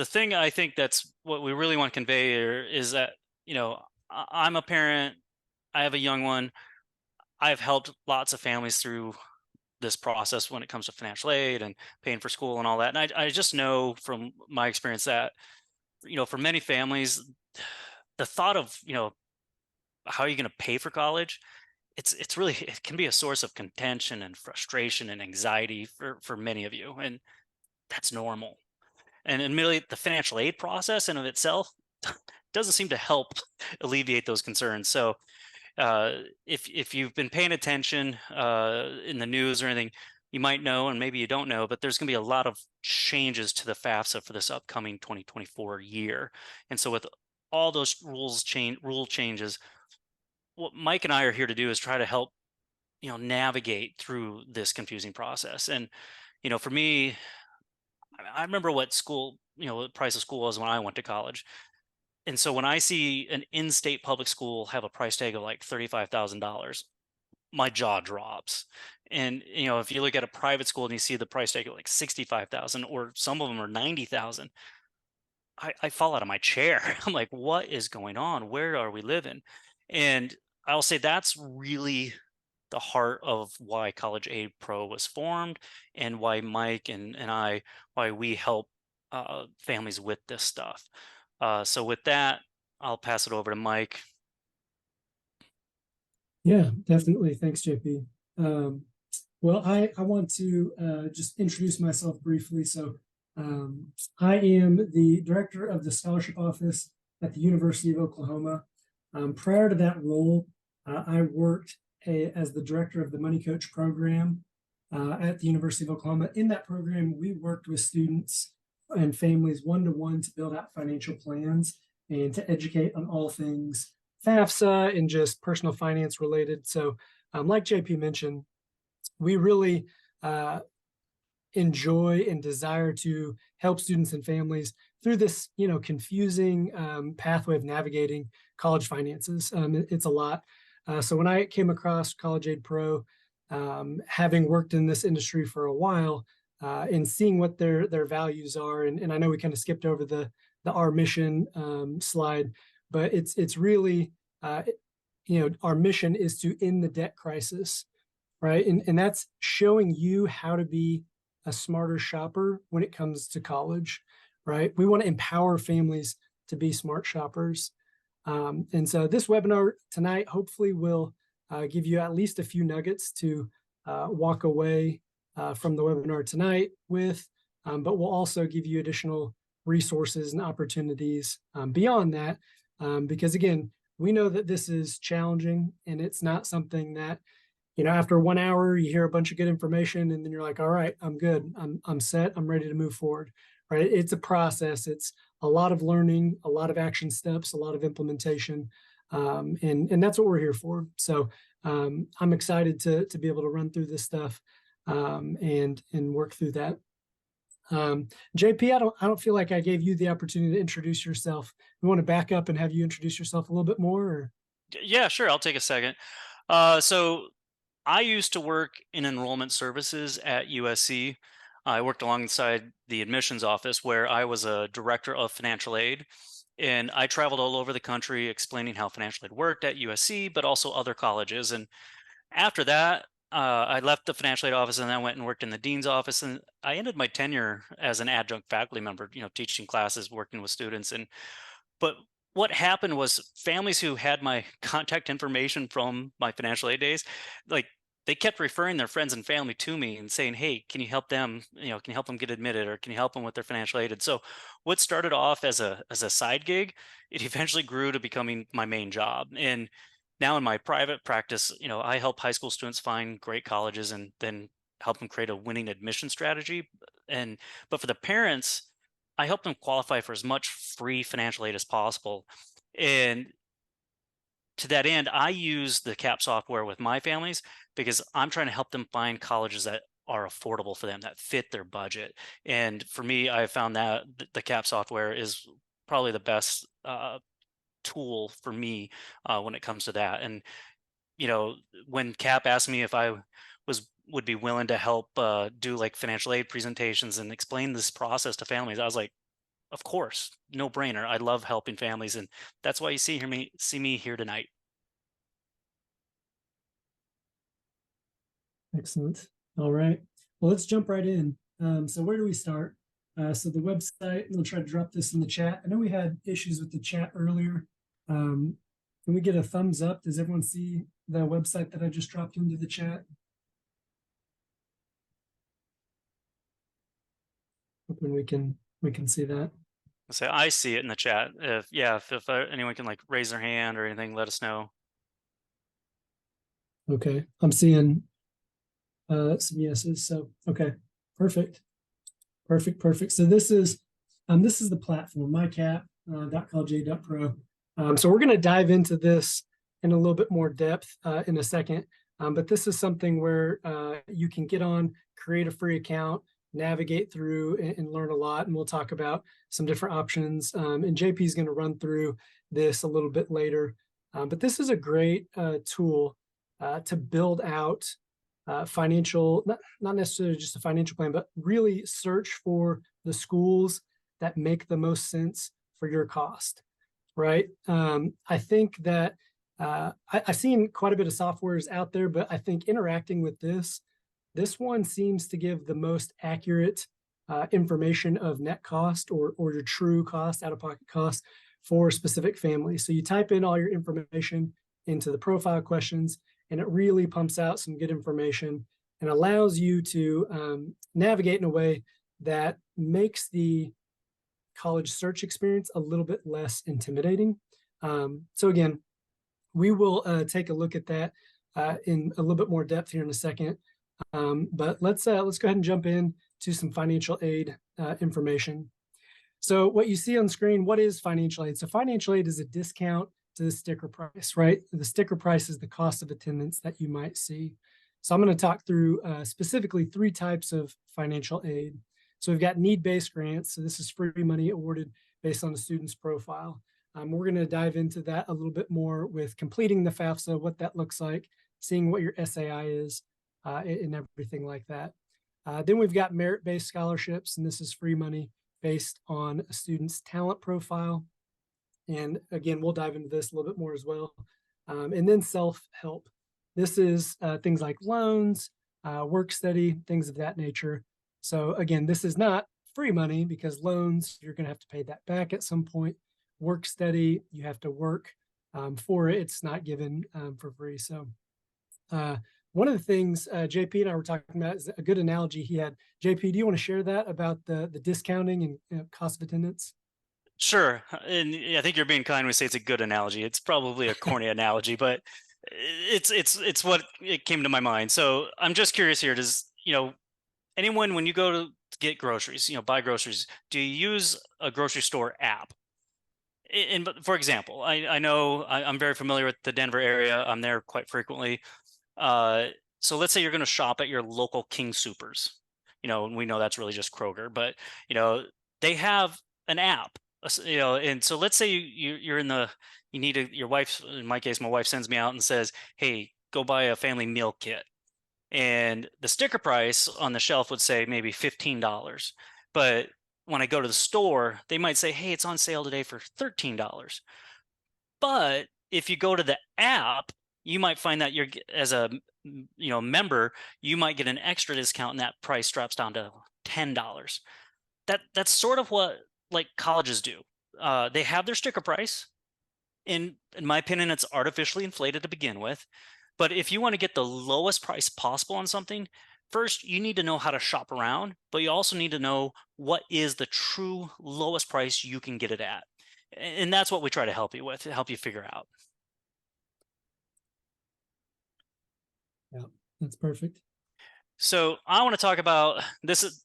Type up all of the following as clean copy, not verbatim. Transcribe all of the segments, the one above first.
thing I think that's what we really want to convey here is that, I'm a parent, I have a young one. I've helped lots of families through this process when it comes to financial aid and paying for school and all that. And I just know from my experience that, for many families, the thought of, how are you going to pay for college? It's really, it can be a source of contention and frustration and anxiety for many of you. And that's normal. And admittedly, the financial aid process in of itself doesn't seem to help alleviate those concerns. So if you've been paying attention in the news or anything, you might know, and maybe you don't know, but there's going to be a lot of changes to the FAFSA for this upcoming 2024 year. And so with all those rule changes, what Mike and I are here to do is try to help navigate through this confusing process. And for me, I remember what school, the price of school was when I went to college. And so when I see an in-state public school have a price tag of like $35,000, my jaw drops. And if you look at a private school and you see the price tag of like 65,000, or some of them are 90,000, I fall out of my chair. I'm like, what is going on? Where are we living? And I'll say that's really the heart of why College Aid Pro was formed, and why Mike and I, why we help families with this stuff. So with that, I'll pass it over to Mike. Yeah, definitely. Thanks, JP. Well, I want to just introduce myself briefly. So I am the director of the scholarship office at the University of Oklahoma. Prior to that role, I worked as the director of the Money Coach program at the University of Oklahoma. In that program, we worked with students and families one-to-one to build out financial plans and to educate on all things FAFSA and just personal finance related. So like JP mentioned, we really enjoy and desire to help students and families through this, confusing pathway of navigating college finances. It's a lot. So when I came across College Aid Pro, having worked in this industry for a while, and seeing what their values are, and I know we kind of skipped over the our mission slide, but it's really our mission is to end the debt crisis, right? And that's showing you how to be a smarter shopper when it comes to college, right? We want to empower families to be smart shoppers. And so this webinar tonight hopefully will give you at least a few nuggets to walk away from the webinar tonight with, but we'll also give you additional resources and opportunities beyond that, because again, we know that this is challenging, and it's not something that, after 1 hour, you hear a bunch of good information and then you're like, all right, I'm good. I'm set. I'm ready to move forward, right? It's a process. It's a lot of learning, a lot of action steps, a lot of implementation. And that's what we're here for. So I'm excited to be able to run through this stuff and work through that. JP, I don't feel like I gave you the opportunity to introduce yourself. We want to back up and have you introduce yourself a little bit more, or? Yeah, sure. I'll take a second. So I used to work in enrollment services at USC. I worked alongside the admissions office, where I was a director of financial aid. And I traveled all over the country explaining how financial aid worked at USC, but also other colleges. And after that, I left the financial aid office and then went and worked in the dean's office. And I ended my tenure as an adjunct faculty member, teaching classes, working with students. But what happened was, families who had my contact information from my financial aid days, like, they kept referring their friends and family to me and saying, "Hey, can you help them? Can you help them get admitted, or can you help them with their financial aid?" And so, what started off as a side gig, it eventually grew to becoming my main job. And now in my private practice, I help high school students find great colleges and then help them create a winning admission strategy. And but for the parents, I help them qualify for as much free financial aid as possible. And to that end, I use the CAP software with my families because I'm trying to help them find colleges that are affordable for them, that fit their budget. And for me, I found that the CAP software is probably the best tool for me when it comes to that. And when CAP asked me if I would be willing to help do like financial aid presentations and explain this process to families, I was like, of course, no brainer. I love helping families, and that's why you see me here tonight. Excellent. All right. Well, let's jump right in. So where do we start? So the website, we'll try to drop this in the chat. I know we had issues with the chat earlier. Can we get a thumbs up? Does everyone see the website that I just dropped into the chat? Hoping we can see that. Say I see it in the chat. If anyone can like raise their hand or anything, let us know. Okay, I'm seeing some yeses. So okay, perfect, perfect. So this is the platform, mycap.collegeaid.pro. So we're going to dive into this in a little bit more depth in a second. But this is something where you can get on, create a free account, navigate through and learn a lot. And we'll talk about some different options. And JP is going to run through this a little bit later. But this is a great tool to build out financial, not necessarily just a financial plan, but really search for the schools that make the most sense for your cost, right? I think that I've seen quite a bit of softwares out there, but I think interacting with this one seems to give the most accurate information of net cost or your true cost, out-of-pocket cost for specific families. So you type in all your information into the profile questions, and it really pumps out some good information and allows you to navigate in a way that makes the college search experience a little bit less intimidating. So again, we will take a look at that in a little bit more depth here in a second. But let's go ahead and jump in to some financial aid information. So what you see on screen, what is financial aid? So financial aid is a discount to the sticker price, right? The sticker price is the cost of attendance that you might see. So I'm going to talk through specifically 3 types of financial aid. So we've got need-based grants. So this is free money awarded based on the student's profile. We're going to dive into that a little bit more with completing the FAFSA, what that looks like, seeing what your SAI is, and everything like that. Then we've got merit-based scholarships, and this is free money based on a student's talent profile. And again, we'll dive into this a little bit more as well. And then self-help. This is things like loans, work study, things of that nature. So again, this is not free money because loans, you're going to have to pay that back at some point. Work study, you have to work for it. It's not given for free. So one of the things JP and I were talking about is a good analogy he had. JP, do you want to share that about the discounting and cost of attendance? Sure, and I think you're being kind when we say it's a good analogy. It's probably a corny analogy, but it's what it came to my mind. So I'm just curious here. Does anyone, when you go to get groceries, buy groceries, do you use a grocery store app? And for example, I know I'm very familiar with the Denver area. I'm there quite frequently. So let's say you're going to shop at your local King Soopers. And we know that's really just Kroger, but they have an app. And so let's say you're in you need your wife. In my case, my wife sends me out and says, "Hey, go buy a family meal kit." And the sticker price on the shelf would say maybe $15. But when I go to the store, they might say, "Hey, it's on sale today for $13." But if you go to the app, you might find that as a member, you might get an extra discount and that price drops down to $10. That's sort of what like colleges do. They have their sticker price. In my opinion, it's artificially inflated to begin with. But if you want to get the lowest price possible on something, first you need to know how to shop around, but you also need to know what is the true lowest price you can get it at. And that's what we try to help you with, to help you figure out. Yeah, that's perfect. So I want to talk about this is,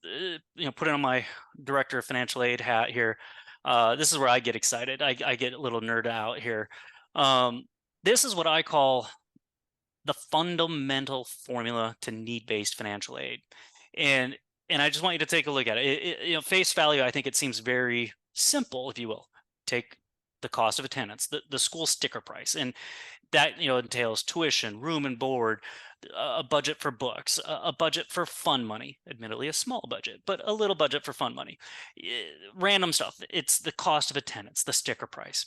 put it on my director of financial aid hat here. This is where I get excited. I get a little nerd out here. This is what I call the fundamental formula to need-based financial aid. And I just want you to take a look at it. Face value, I think it seems very simple, if you will. Take the cost of attendance, the school sticker price, and that entails tuition, room and board, a budget for books, a budget for fun money, admittedly a small budget, but a little budget for fun money, random stuff. It's the cost of attendance, the sticker price.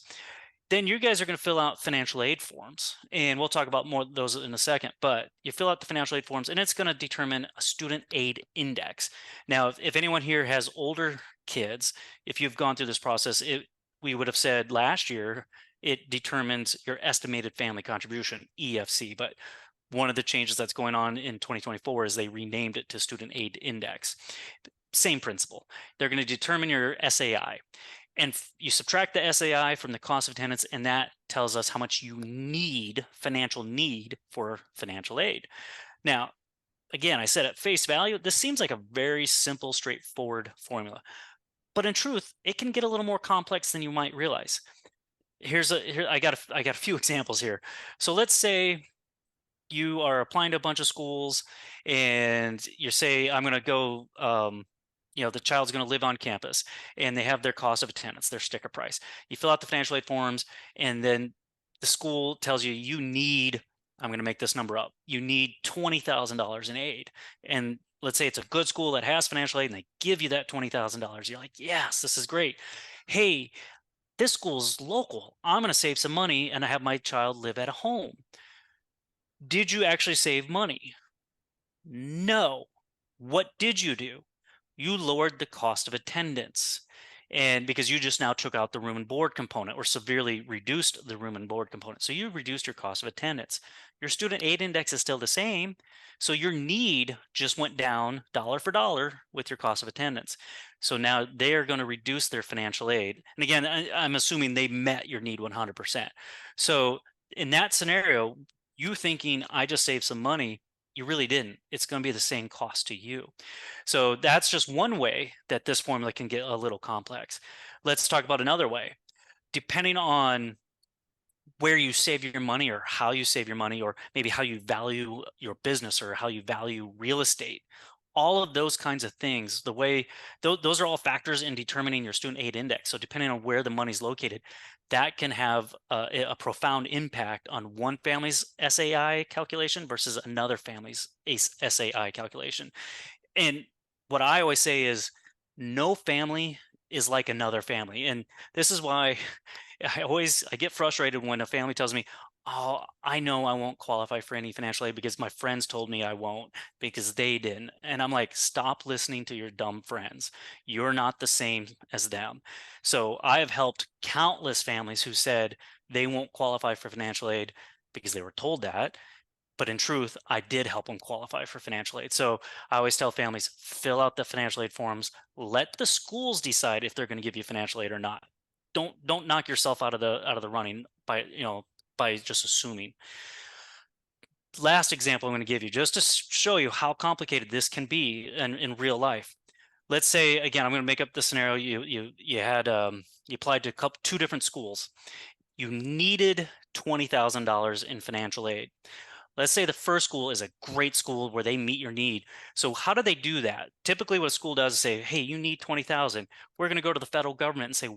Then you guys are going to fill out financial aid forms, and we'll talk about more of those in a second, but you fill out the financial aid forms and it's going to determine a student aid index. Now, if anyone here has older kids, if you've gone through this process, we would have said last year it determines your estimated family contribution, EFC, but one of the changes that's going on in 2024 is they renamed it to student aid index. Same principle. They're going to determine your SAI, and you subtract the SAI from the cost of attendance, and that tells us how much you need, financial need, for financial aid. Now, again, I said at face value, this seems like a very simple, straightforward formula, but in truth, it can get a little more complex than you might realize. I got a few examples here. So let's say you are applying to a bunch of schools and you say, I'm going to go, the child's going to live on campus, and they have their cost of attendance, their sticker price. You fill out the financial aid forms, and then the school tells you you need, I'm going to make this number up, you need $20,000 in aid. And let's say it's a good school that has financial aid and they give you that $20,000. You're like, yes, this is great. Hey, this school's local. I'm going to save some money and I have my child live at home. Did you actually save money? No. What did you do? You lowered the cost of attendance. And because you just now took out the room and board component, or severely reduced the room and board component. So you reduced your cost of attendance. Your student aid index is still the same. So your need just went down dollar for dollar with your cost of attendance. So now they are going to reduce their financial aid. And again, I'm assuming they met your need 100%. So in that scenario, you thinking I just saved some money, you really didn't. It's going to be the same cost to you. So that's just one way that this formula can get a little complex. Let's talk about another way. Depending on where you save your money, or how you save your money, or maybe how you value your business, or how you value real estate, all of those kinds of things, the way those are all factors in determining your student aid index. So depending on where the money's located, that can have a profound impact on one family's SAI calculation versus another family's SAI calculation. And what I always say is no family is like another family. And this is why I get frustrated when a family tells me, "Oh, I know I won't qualify for any financial aid because my friends told me I won't because they didn't." And I'm like, "Stop listening to your dumb friends. You're not the same as them." So I have helped countless families who said they won't qualify for financial aid because they were told that. But in truth, I did help them qualify for financial aid. So I always tell families, fill out the financial aid forms. Let the schools decide if they're going to give you financial aid or not. Don't knock yourself out of the running by just assuming. Last example I'm going to give you, just to show you how complicated this can be in real life. Let's say, again, I'm going to make up the scenario. You applied to two different schools. You needed $20,000 in financial aid. Let's say the first school is a great school where they meet your need. So how do they do that? Typically what a school does is say, hey, you need 20,000. We're going to go to the federal government and say,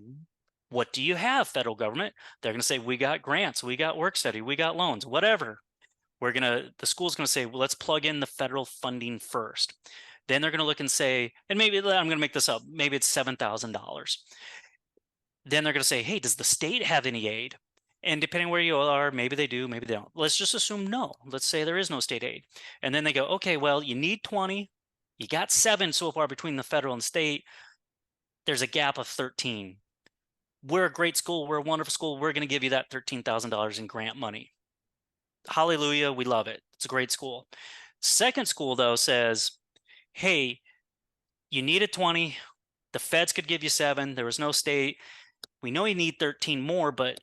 what do you have, federal government? They're going to say, we got grants, we got work study, we got loans, whatever. The school's going to say, well, let's plug in the federal funding first. Then they're going to look and say, and maybe I'm going to make this up, maybe it's $7,000. Then they're going to say, hey, does the state have any aid? And depending where you are, maybe they do, maybe they don't. Let's just assume no. Let's say there is no state aid. And then they go, okay, well, you need 20. You got 7 so far between the federal and state. There's a gap of 13. We're a great school. We're a wonderful school. We're going to give you that $13,000 in grant money. Hallelujah. We love it. It's a great school. Second school, though, says, hey, you needed 20. The feds could give you 7. There was no state. We know you need 13 more, but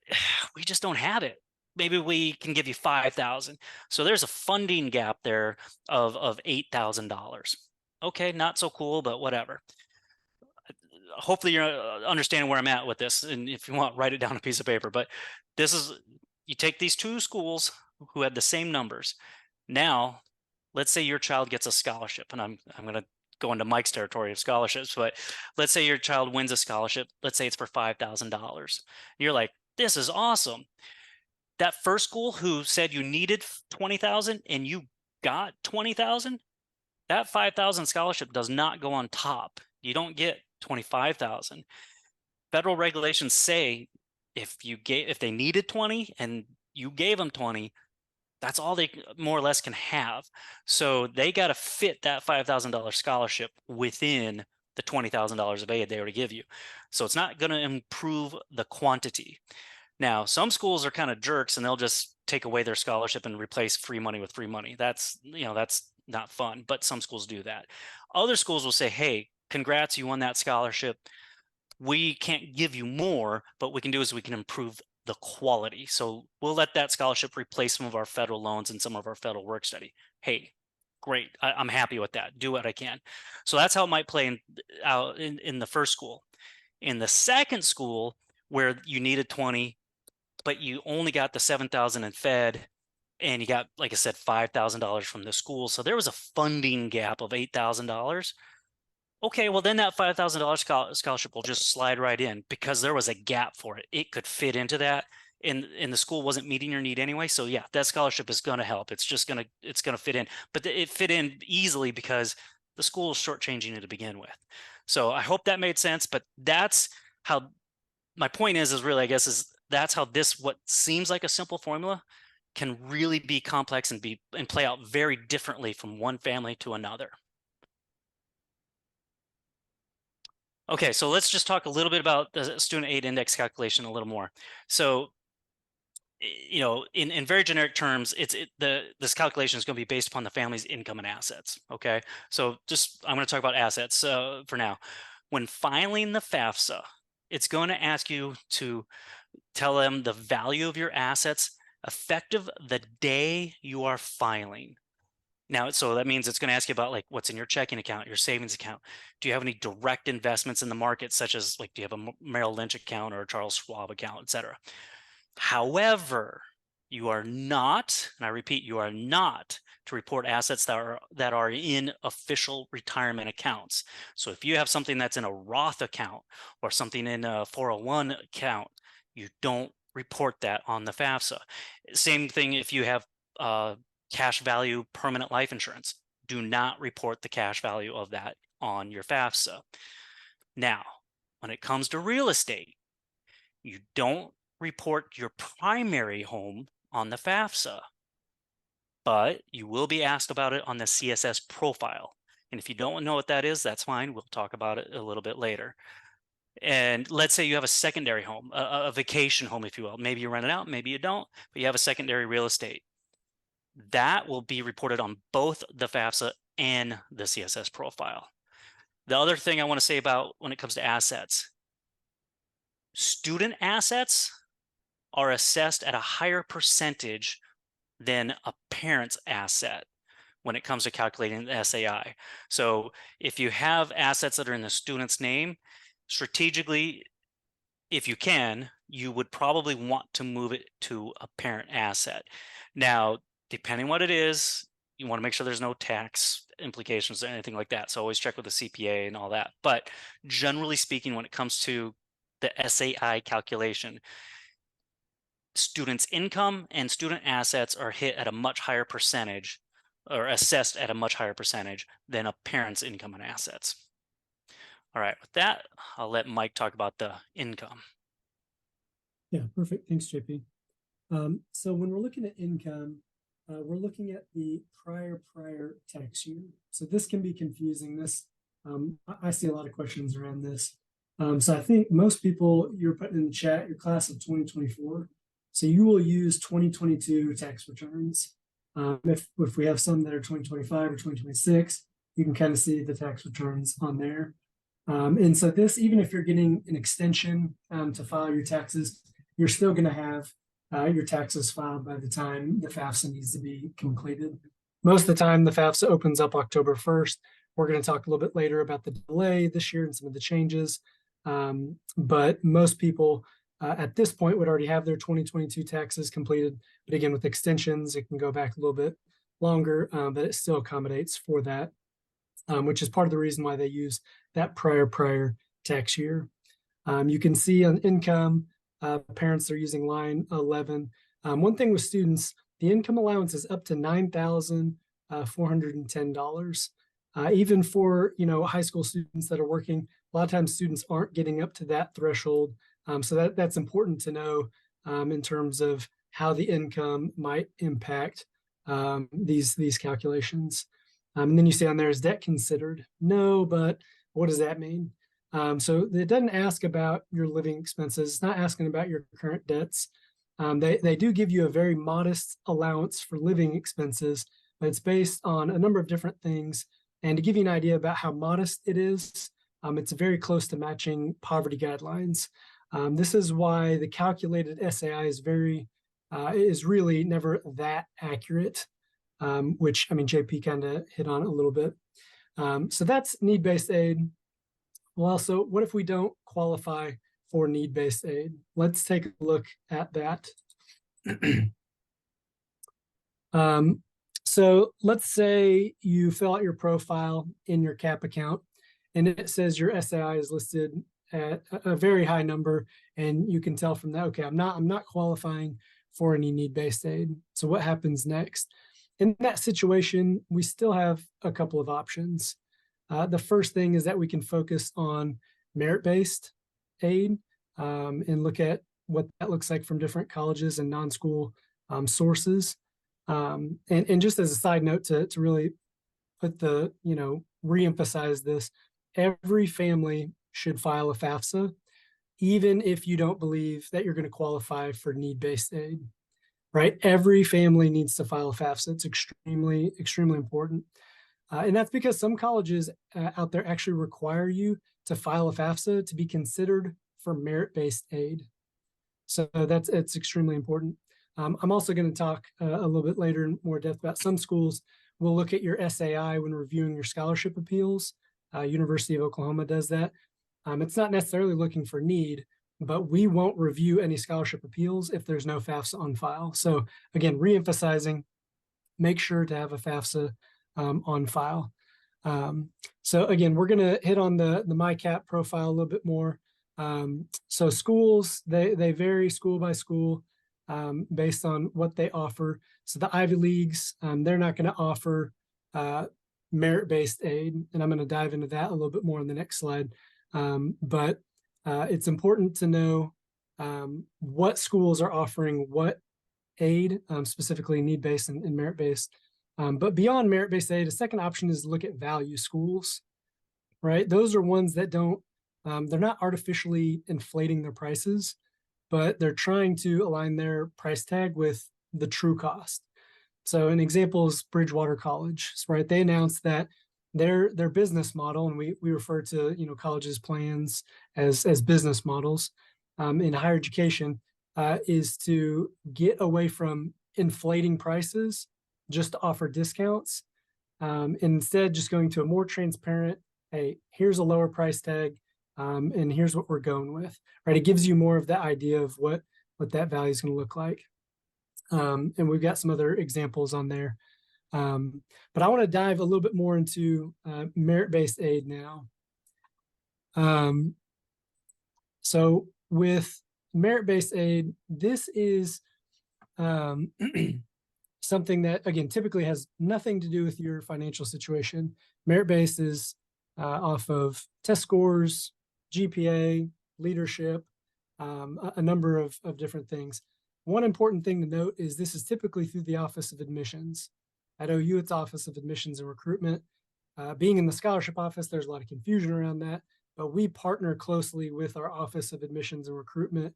we just don't have it. Maybe we can give you 5,000. So there's a funding gap there of $8,000. Okay, not so cool, but whatever. Hopefully you're understanding where I'm at with this. And if you want, write it down on a piece of paper. But this is, you take these two schools who had the same numbers. Now, let's say your child gets a scholarship, and I'm going to go into Mike's territory of scholarships, but let's say your child wins a scholarship. Let's say it's for $5,000. You're like, this is awesome. That first school who said you needed 20,000 and you got 20,000, that 5,000 scholarship does not go on top. You don't get 25,000. Federal regulations say if they needed 20 and you gave them 20, that's all they more or less can have. So they got to fit that $5,000 scholarship within the $20,000 of aid they already give you. So it's not going to improve the quantity. Now, some schools are kind of jerks and they'll just take away their scholarship and replace free money with free money. That's not fun, but some schools do that. Other schools will say, hey, congrats, you won that scholarship. We can't give you more, but what we can do is we can improve the quality. So we'll let that scholarship replace some of our federal loans and some of our federal work study. Hey, great. I'm happy with that. Do what I can. So that's how it might play out in the first school. In the second school, where you needed 20, but you only got the 7,000 in Fed, and you got, like I said, $5,000 from the school. So there was a funding gap of $8,000. Okay, well then that $5,000 scholarship will just slide right in because there was a gap for it. It could fit into that, and the school wasn't meeting your need anyway. So yeah, that scholarship is going to help. It's going to fit in, but it fit in easily because the school is shortchanging it to begin with. So I hope that made sense. But that's how my point is really, I guess, is that's how this what seems like a simple formula can really be complex and play out very differently from one family to another. Okay, so let's just talk a little bit about the student aid index calculation a little more. So, in very generic terms, this calculation is going to be based upon the family's income and assets. Okay, so I'm going to talk about assets for now. When filing the FAFSA, it's going to ask you to tell them the value of your assets effective the day you are filing. Now, so that means it's going to ask you about like what's in your checking account, your savings account. Do you have any direct investments in the market, such as like do you have a Merrill Lynch account or a Charles Schwab account, et cetera? However, you are not, and I repeat, you are not to report assets that are in official retirement accounts. So if you have something that's in a Roth account or something in a 401 account, you don't report that on the FAFSA. Same thing if you have cash value permanent life insurance. Do not report the cash value of that on your FAFSA. Now, when it comes to real estate, you don't report your primary home on the FAFSA, but you will be asked about it on the CSS profile. And if you don't know what that is, that's fine. We'll talk about it a little bit later. And let's say you have a secondary home, a vacation home, if you will. Maybe you rent it out, maybe you don't, but you have a secondary real estate. That will be reported on both the FAFSA and the CSS profile. The other thing I want to say about when it comes to assets, student assets are assessed at a higher percentage than a parent's asset when it comes to calculating the SAI. So if you have assets that are in the student's name, strategically, if you can, you would probably want to move it to a parent asset. Now, depending what it is, you want to make sure there's no tax implications or anything like that. So always check with the CPA and all that. But generally speaking, when it comes to the SAI calculation, students' income and student assets are hit at a much higher percentage or assessed at a much higher percentage than a parent's income and assets. All right, with that, I'll let Mike talk about the income. Yeah, perfect. Thanks, JP. So when we're looking at income, we're looking at the prior tax year. So this can be confusing. I see a lot of questions around this. So I think most people, you're putting in the chat, your class of 2024. So you will use 2022 tax returns. If we have some that are 2025 or 2026, you can kind of see the tax returns on there. And so this, even if you're getting an extension to file your taxes, you're still going to have your taxes filed by the time the FAFSA needs to be completed. Most of the time, the FAFSA opens up October 1st. We're going to talk a little bit later about the delay this year and some of the changes. But most people at this point would already have their 2022 taxes completed. But again, with extensions, it can go back a little bit longer, but it still accommodates for that, which is part of the reason why they use that prior tax year. You can see on income, parents are using line 11. One thing with students, the income allowance is up to $9,000 $410. Even for, high school students that are working, a lot of times students aren't getting up to that threshold. So that's important to know in terms of how the income might impact these calculations. And then you say on there, is debt considered? No, but what does that mean? So it doesn't ask about your living expenses. It's not asking about your current debts. They do give you a very modest allowance for living expenses, but it's based on a number of different things. And to give you an idea about how modest it is, it's very close to matching poverty guidelines. This is why the calculated SAI is really never that accurate, which I mean JP kind of hit on it a little bit. So that's need-based aid. Well, so what if we don't qualify for need-based aid? Let's take a look at that. So let's say you fill out your profile in your CAP account and it says your SAI is listed at a very high number, and you can tell from that, okay, I'm not qualifying for any need-based aid. So what happens next? In that situation, we still have a couple of options. The first thing is that we can focus on merit-based aid and look at what that looks like from different colleges and non-school sources. And just as a side note to really put reemphasize this, every family should file a FAFSA, even if you don't believe that you're going to qualify for need-based aid, right? Every family needs to file a FAFSA. It's extremely, extremely important. And that's because some colleges out there actually require you to file a FAFSA to be considered for merit-based aid. So it's extremely important. I'm also going to talk a little bit later in more depth about some schools. We'll look at your SAI when reviewing your scholarship appeals. University of Oklahoma does that. It's not necessarily looking for need, but we won't review any scholarship appeals if there's no FAFSA on file. So again, reemphasizing, make sure to have a FAFSA on file. So again, we're going to hit on the MyCap profile a little bit more. So schools, they vary school by school based on what they offer. So the Ivy Leagues, they're not going to offer merit-based aid, and I'm going to dive into that a little bit more in the next slide. But it's important to know what schools are offering what aid, specifically need-based and merit-based. But beyond merit-based aid, a second option is to look at value schools, right? Those are ones that don't, they're not artificially inflating their prices, but they're trying to align their price tag with the true cost. So an example is Bridgewater College, right? They announced that their business model, and we refer to colleges' plans as business models in higher education, is to get away from inflating prices just to offer discounts. And instead, just going to a more transparent, hey, here's a lower price tag, and here's what we're going with, right? It gives you more of the idea of what that value is going to look like. And we've got some other examples on there. But I want to dive a little bit more into merit-based aid now. So with merit-based aid, this is something that, again, typically has nothing to do with your financial situation. Merit-based is off of test scores, GPA, leadership, a number of different things. One important thing to note is this is typically through the Office of Admissions. At OU, it's Office of Admissions and Recruitment. Being in the scholarship office, there's a lot of confusion around that, but we partner closely with our Office of Admissions and Recruitment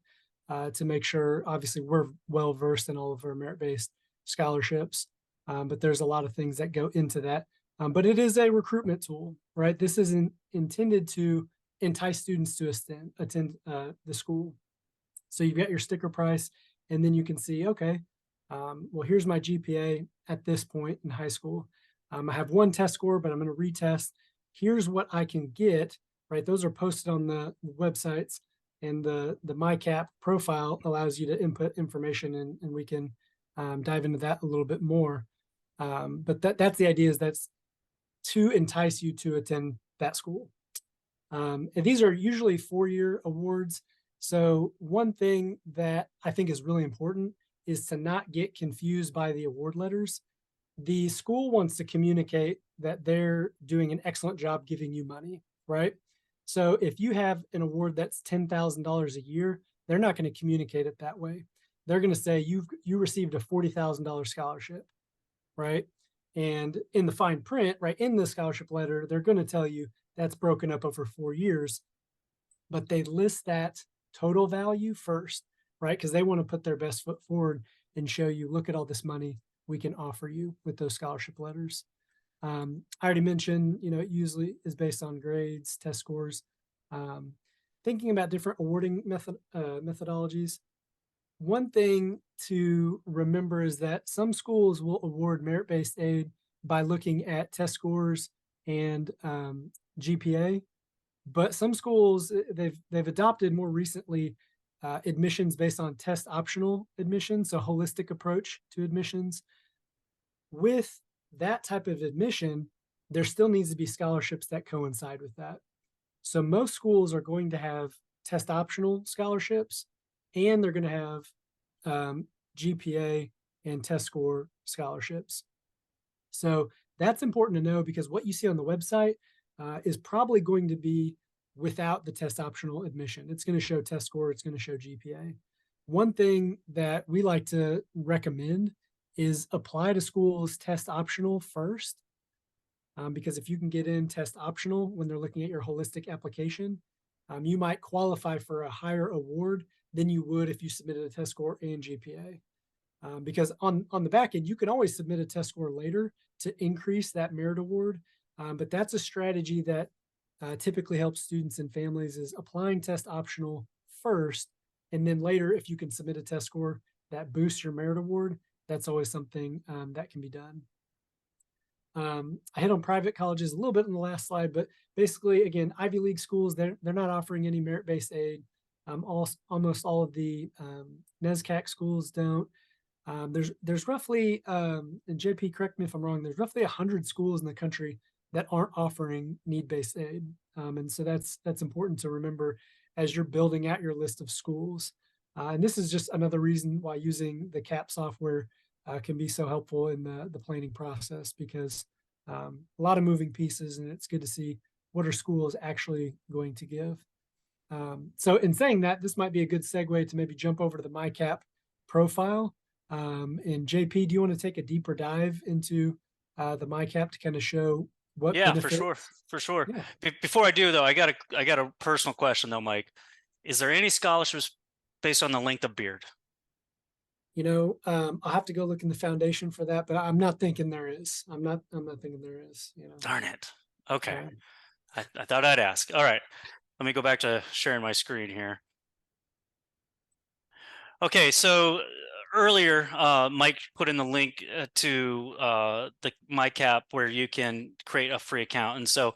to make sure, obviously, we're well-versed in all of our merit-based scholarships, but there's a lot of things that go into that. But it is a recruitment tool, right? This isn't intended to entice students to attend the school. So you've got your sticker price, and then you can see, okay, well, here's my GPA at this point in high school. I have one test score, but I'm going to retest. Here's what I can get, right? Those are posted on the websites, and the MyCap profile allows you to input information, and we can dive into that a little bit more. But that's the idea, is that's to entice you to attend that school. And these are usually 4-year awards. So one thing that I think is really important is to not get confused by the award letters. the school wants to communicate that they're doing an excellent job giving you money, right? So if you have an award that's $10,000 a year, they're not going to communicate it that way. They're going to say you received a $40,000 scholarship, right? And in the fine print, right in the scholarship letter, they're going to tell you that's broken up over 4 years, but they list that total value first, right? Because they want to put their best foot forward and show you, look at all this money we can offer you with those scholarship letters. I already mentioned, it usually is based on grades, test scores. Um, Thinking about different awarding methodologies, one thing to remember is that some schools will award merit-based aid by looking at test scores and GPA, but some schools they've adopted more recently admissions based on test optional admissions, so holistic approach to admissions. With that type of admission, there still needs to be scholarships that coincide with that. So most schools are going to have test optional scholarships, and they're going to have GPA and test score scholarships. So that's important to know, because what you see on the website is probably going to be without the test optional admission. It's going to show test score, it's going to show GPA. One thing that we like to recommend is apply to schools test optional first, because if you can get in test optional when they're looking at your holistic application, you might qualify for a higher award than you would if you submitted a test score and GPA. Because on the back end, you can always submit a test score later to increase that merit award. But that's a strategy that typically helps students and families, is applying test optional first. And then later, if you can submit a test score that boosts your merit award, that's always something that can be done. I hit on private colleges a little bit in the last slide, but basically, again, Ivy League schools, they're not offering any merit-based aid. Almost all of the NESCAC schools don't. There's roughly, and JP, correct me if I'm wrong, there's roughly 100 schools in the country that aren't offering need-based aid. And so that's important to remember as you're building out your list of schools. And this is just another reason why using the CAP software can be so helpful in the planning process, because a lot of moving pieces, and it's good to see what are schools actually going to give. So in saying that, this might be a good segue to maybe jump over to the MyCap profile. And JP, do you want to take a deeper dive into the MyCap to kind of show what Yeah, benefits? for sure. Yeah. Before I do though, I got a personal question though, Mike. Is there any scholarships based on the length of beard? I'll have to go look in the foundation for that, but I'm not thinking there is. I'm not thinking there is. Darn it. Okay. Yeah. I thought I'd ask. All right. Let me go back to sharing my screen here. Okay, so earlier, Mike put in the link to the MyCap where you can create a free account. And so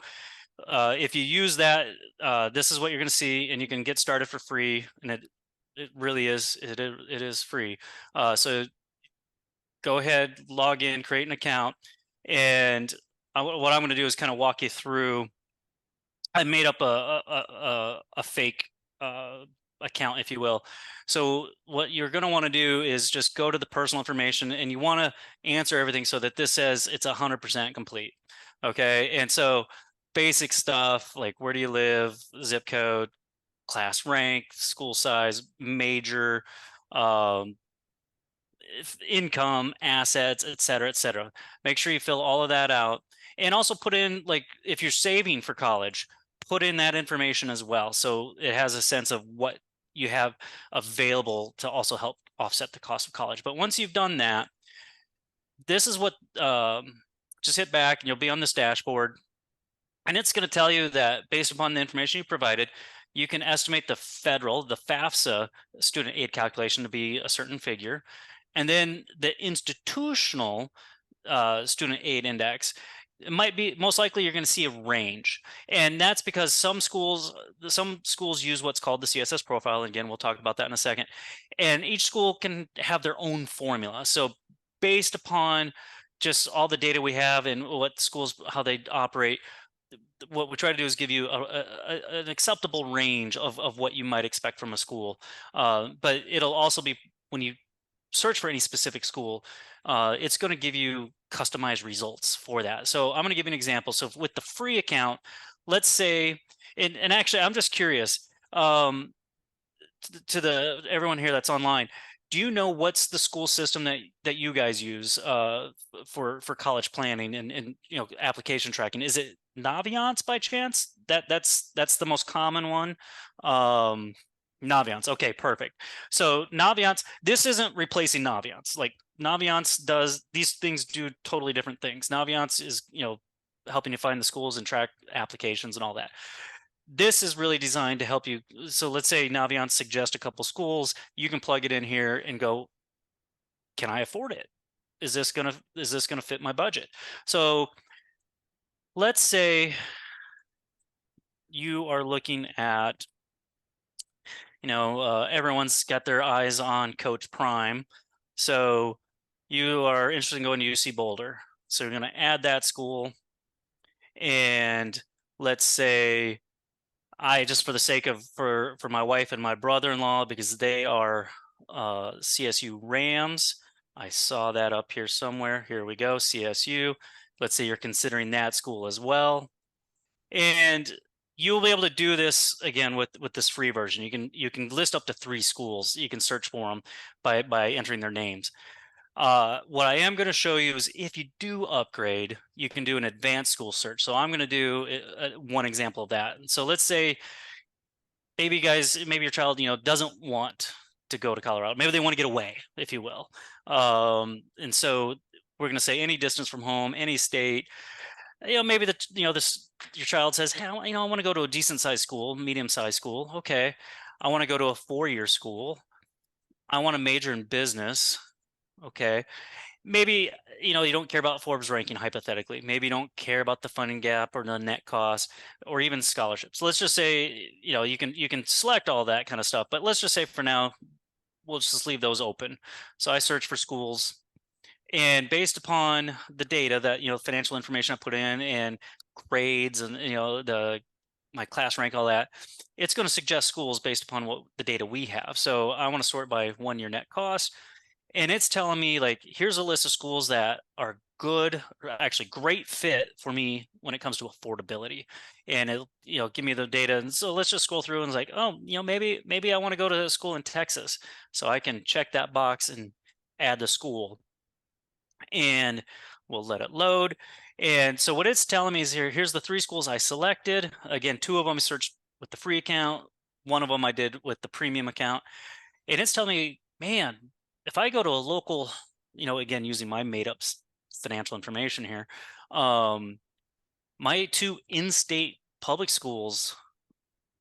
if you use that, this is what you're going to see, and you can get started for free. And it really is, it is free. So go ahead, log in, create an account. And what I'm going to do is kind of walk you through. I made up a fake account, if you will. So what you're going to want to do is just go to the personal information, and you want to answer everything so that this says it's 100% complete. Okay. And so basic stuff like where do you live, zip code, class rank, school size, major, income, assets, et cetera, et cetera. Make sure you fill all of that out, and also put in, like, if you're saving for college, put in that information as well, so it has a sense of what you have available to also help offset the cost of college. But once you've done that, this is what just hit back and you'll be on this dashboard, and it's going to tell you that based upon the information you provided, you can estimate the FAFSA student aid calculation to be a certain figure. And then the institutional student aid index, it might be, most likely you're going to see a range. And that's because some schools use what's called the CSS profile. And again, we'll talk about that in a second. And each school can have their own formula. So based upon just all the data we have and what schools, how they operate, what we try to do is give you an acceptable range of what you might expect from a school. But it'll also be, when you search for any specific school, it's going to give you customized results for that. So I'm going to give you an example. So with the free account, let's say, and actually, I'm just curious, to the everyone here that's online, do you know what's the school system that you guys use for college planning and application tracking? Is it Naviance by chance? That's the most common one. Um, Naviance. Okay, perfect. So Naviance, this isn't replacing Naviance. Like Naviance does these things, do totally different things. Naviance is helping you find the schools and track applications and all that. This is really designed to help you. So let's say Naviance suggests a couple schools, you can plug it in here and go, can I afford it? Is this gonna fit my budget? So let's say you are looking at, everyone's got their eyes on Coach Prime. So you are interested in going to UC Boulder. So you're going to add that school. And let's say I, just for the sake of for my wife and my brother-in-law, because they are CSU Rams. I saw that up here somewhere. Here we go, CSU. Let's say you're considering that school as well. And you'll be able to do this again with this free version. You can list up to 3 schools. You can search for them by entering their names. What I am going to show you is if you do upgrade, you can do an advanced school search. So I'm going to do one example of that. So let's say maybe your child, doesn't want to go to Colorado. Maybe they want to get away, if you will. And so we're going to say any distance from home, any state. Maybe your child says, hey, I want to go to a decent sized school, medium sized school. Okay. I want to go to a 4-year school. I want to major in business. Okay. Maybe, you don't care about Forbes ranking hypothetically. Maybe you don't care about the funding gap or the net cost or even scholarships. Let's just say, you can select all that kind of stuff, but let's just say for now, we'll just leave those open. So I search for schools, and based upon the data that, financial information I put in and grades and, my class rank, all that, it's going to suggest schools based upon what the data we have. So I want to sort by 1-year net cost. And it's telling me, like, here's a list of schools that are good, or actually great fit for me when it comes to affordability. And it'll, give me the data. And so let's just scroll through and it's like, oh, maybe I want to go to a school in Texas. So I can check that box and add the school. And we'll let it load. And so what it's telling me is here's the 3 schools I selected. Again, 2 of them I searched with the free account. 1 of them I did with the premium account. And it's telling me, man, if I go to a local, again, using my made up financial information here, my 2 in-state public schools,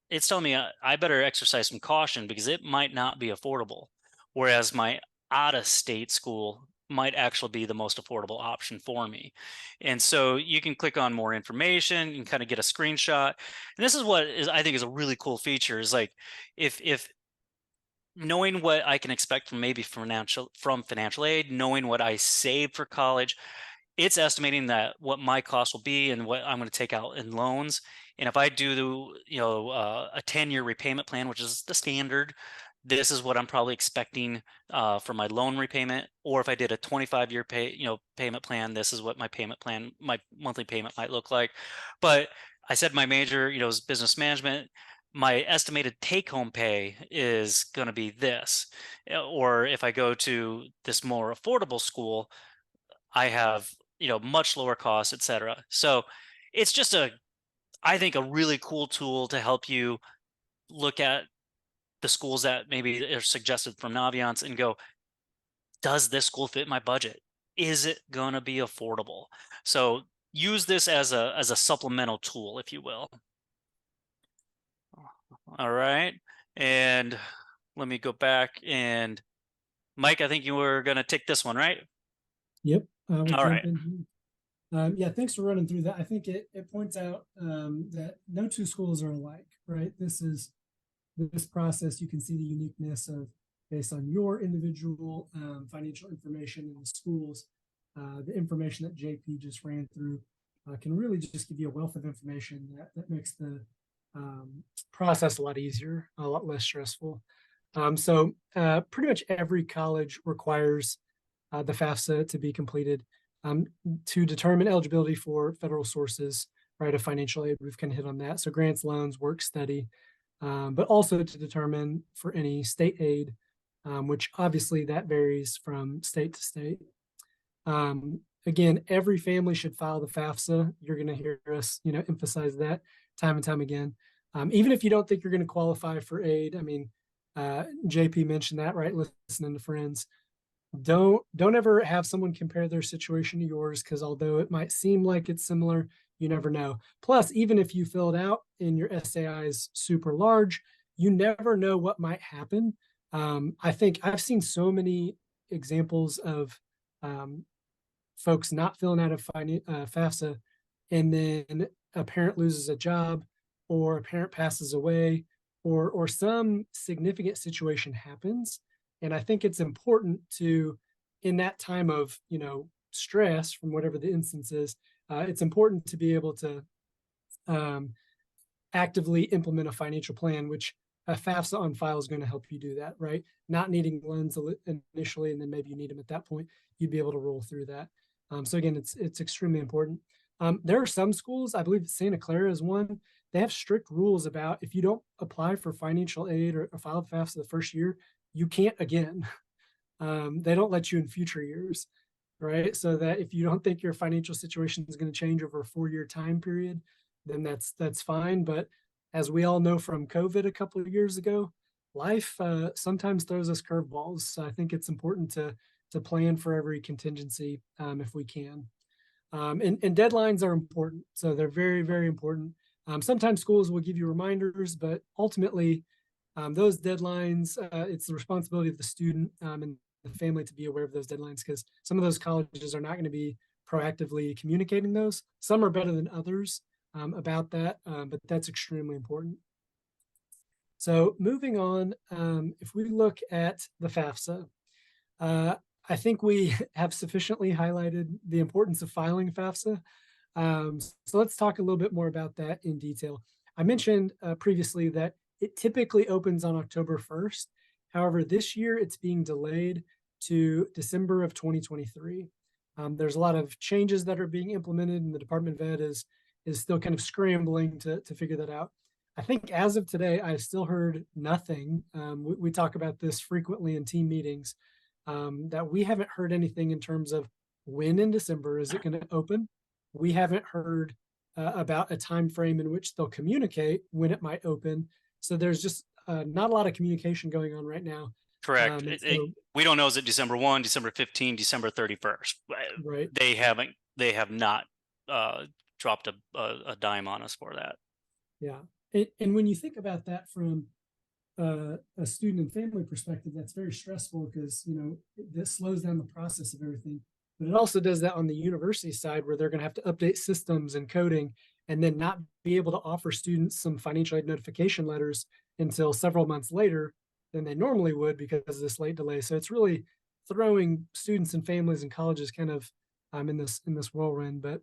it's telling me I better exercise some caution because it might not be affordable. Whereas my out-of-state school might actually be the most affordable option for me. And so you can click on more information and kind of get a screenshot. And this is what I think is a really cool feature, is like if knowing what I can expect from financial aid, knowing what I save for college, it's estimating that what my cost will be and what I'm going to take out in loans. And if I do a 10-year repayment plan, which is the standard, this is what I'm probably expecting for my loan repayment. Or if I did a 25-year payment plan, this is what my monthly payment might look like. But I said my major, is business management. My estimated take-home pay is going to be this. Or if I go to this more affordable school, I have, much lower costs, et cetera. So it's just I think, a really cool tool to help you look at the schools that maybe are suggested from Naviance and go, does this school fit my budget? Is it going to be affordable? So use this as a supplemental tool, if you will. All right. And let me go back, and Mike, I think you were going to take this one, right? Yep. We'll All jump right. in here. Yeah, thanks for running through that. I think it points out that no 2 schools are alike, right? This process, you can see the uniqueness of, based on your individual financial information in the schools. The information that JP just ran through can really just give you a wealth of information that makes the process a lot easier, a lot less stressful. So pretty much every college requires the FAFSA to be completed. um, to determine eligibility for federal sources, right, of financial aid. We've kind of hit on that. So grants, loans, work study, but also to determine for any state aid, which obviously that varies from state to state. Again, every family should file the FAFSA. You're going to hear us, emphasize that time and time again. Even if you don't think you're going to qualify for aid, I mean, JP mentioned that, right? Listening to friends. Don't ever have someone compare their situation to yours, because although it might seem like it's similar, you never know. Plus, even if you fill it out and your SAI is super large, you never know what might happen. I think I've seen so many examples of um, folks not filling out a FAFSA, and then a parent loses a job, or a parent passes away, or some significant situation happens. And I think it's important to, in that time of stress from whatever the instance is, it's important to be able to um, actively implement a financial plan, which a FAFSA on file is going to help you do that, right? Not needing loans initially, and then maybe you need them at that point, you'd be able to roll through that. So again, it's extremely important. There are some schools, I believe Santa Clara is one, they have strict rules about if you don't apply for financial aid or file FAFSA the first year, you can't again. They don't let you in future years, right? So that if you don't think your financial situation is going to change over a 4-year time period, then that's fine. But as we all know from COVID a couple of years ago, life sometimes throws us curveballs. So I think it's important to plan for every contingency if we can. And deadlines are important, so they're very, very important. Sometimes schools will give you reminders, but ultimately, those deadlines, it's the responsibility of the student and the family to be aware of those deadlines, because some of those colleges are not going to be proactively communicating those. Some are better than others about that, but that's extremely important. So moving on, if we look at the FAFSA, I think we have sufficiently highlighted the importance of filing FAFSA. So let's talk a little bit more about that in detail. I mentioned previously that it typically opens on October 1st. However, this year it's being delayed to December of 2023. There's a lot of changes that are being implemented, and the Department of Ed is still kind of scrambling to figure that out. I think as of today, I've still heard nothing. We talk about this frequently in team meetings, that we haven't heard anything in terms of when in December is it going to open. We haven't heard about a time frame in which they'll communicate when it might open. So there's just not a lot of communication going on right now. Correct. So, We don't know, is it December 1, December 15, December 31st? right. They have not dropped a dime on us for that. Yeah. And when you think about that from a student and family perspective, that's very stressful, because this slows down the process of everything. But it also does that on the university side, where they're going to have to update systems and coding, and then not be able to offer students some financial aid notification letters until several months later than they normally would because of this late delay. So it's really throwing students and families and colleges kind of in this whirlwind. But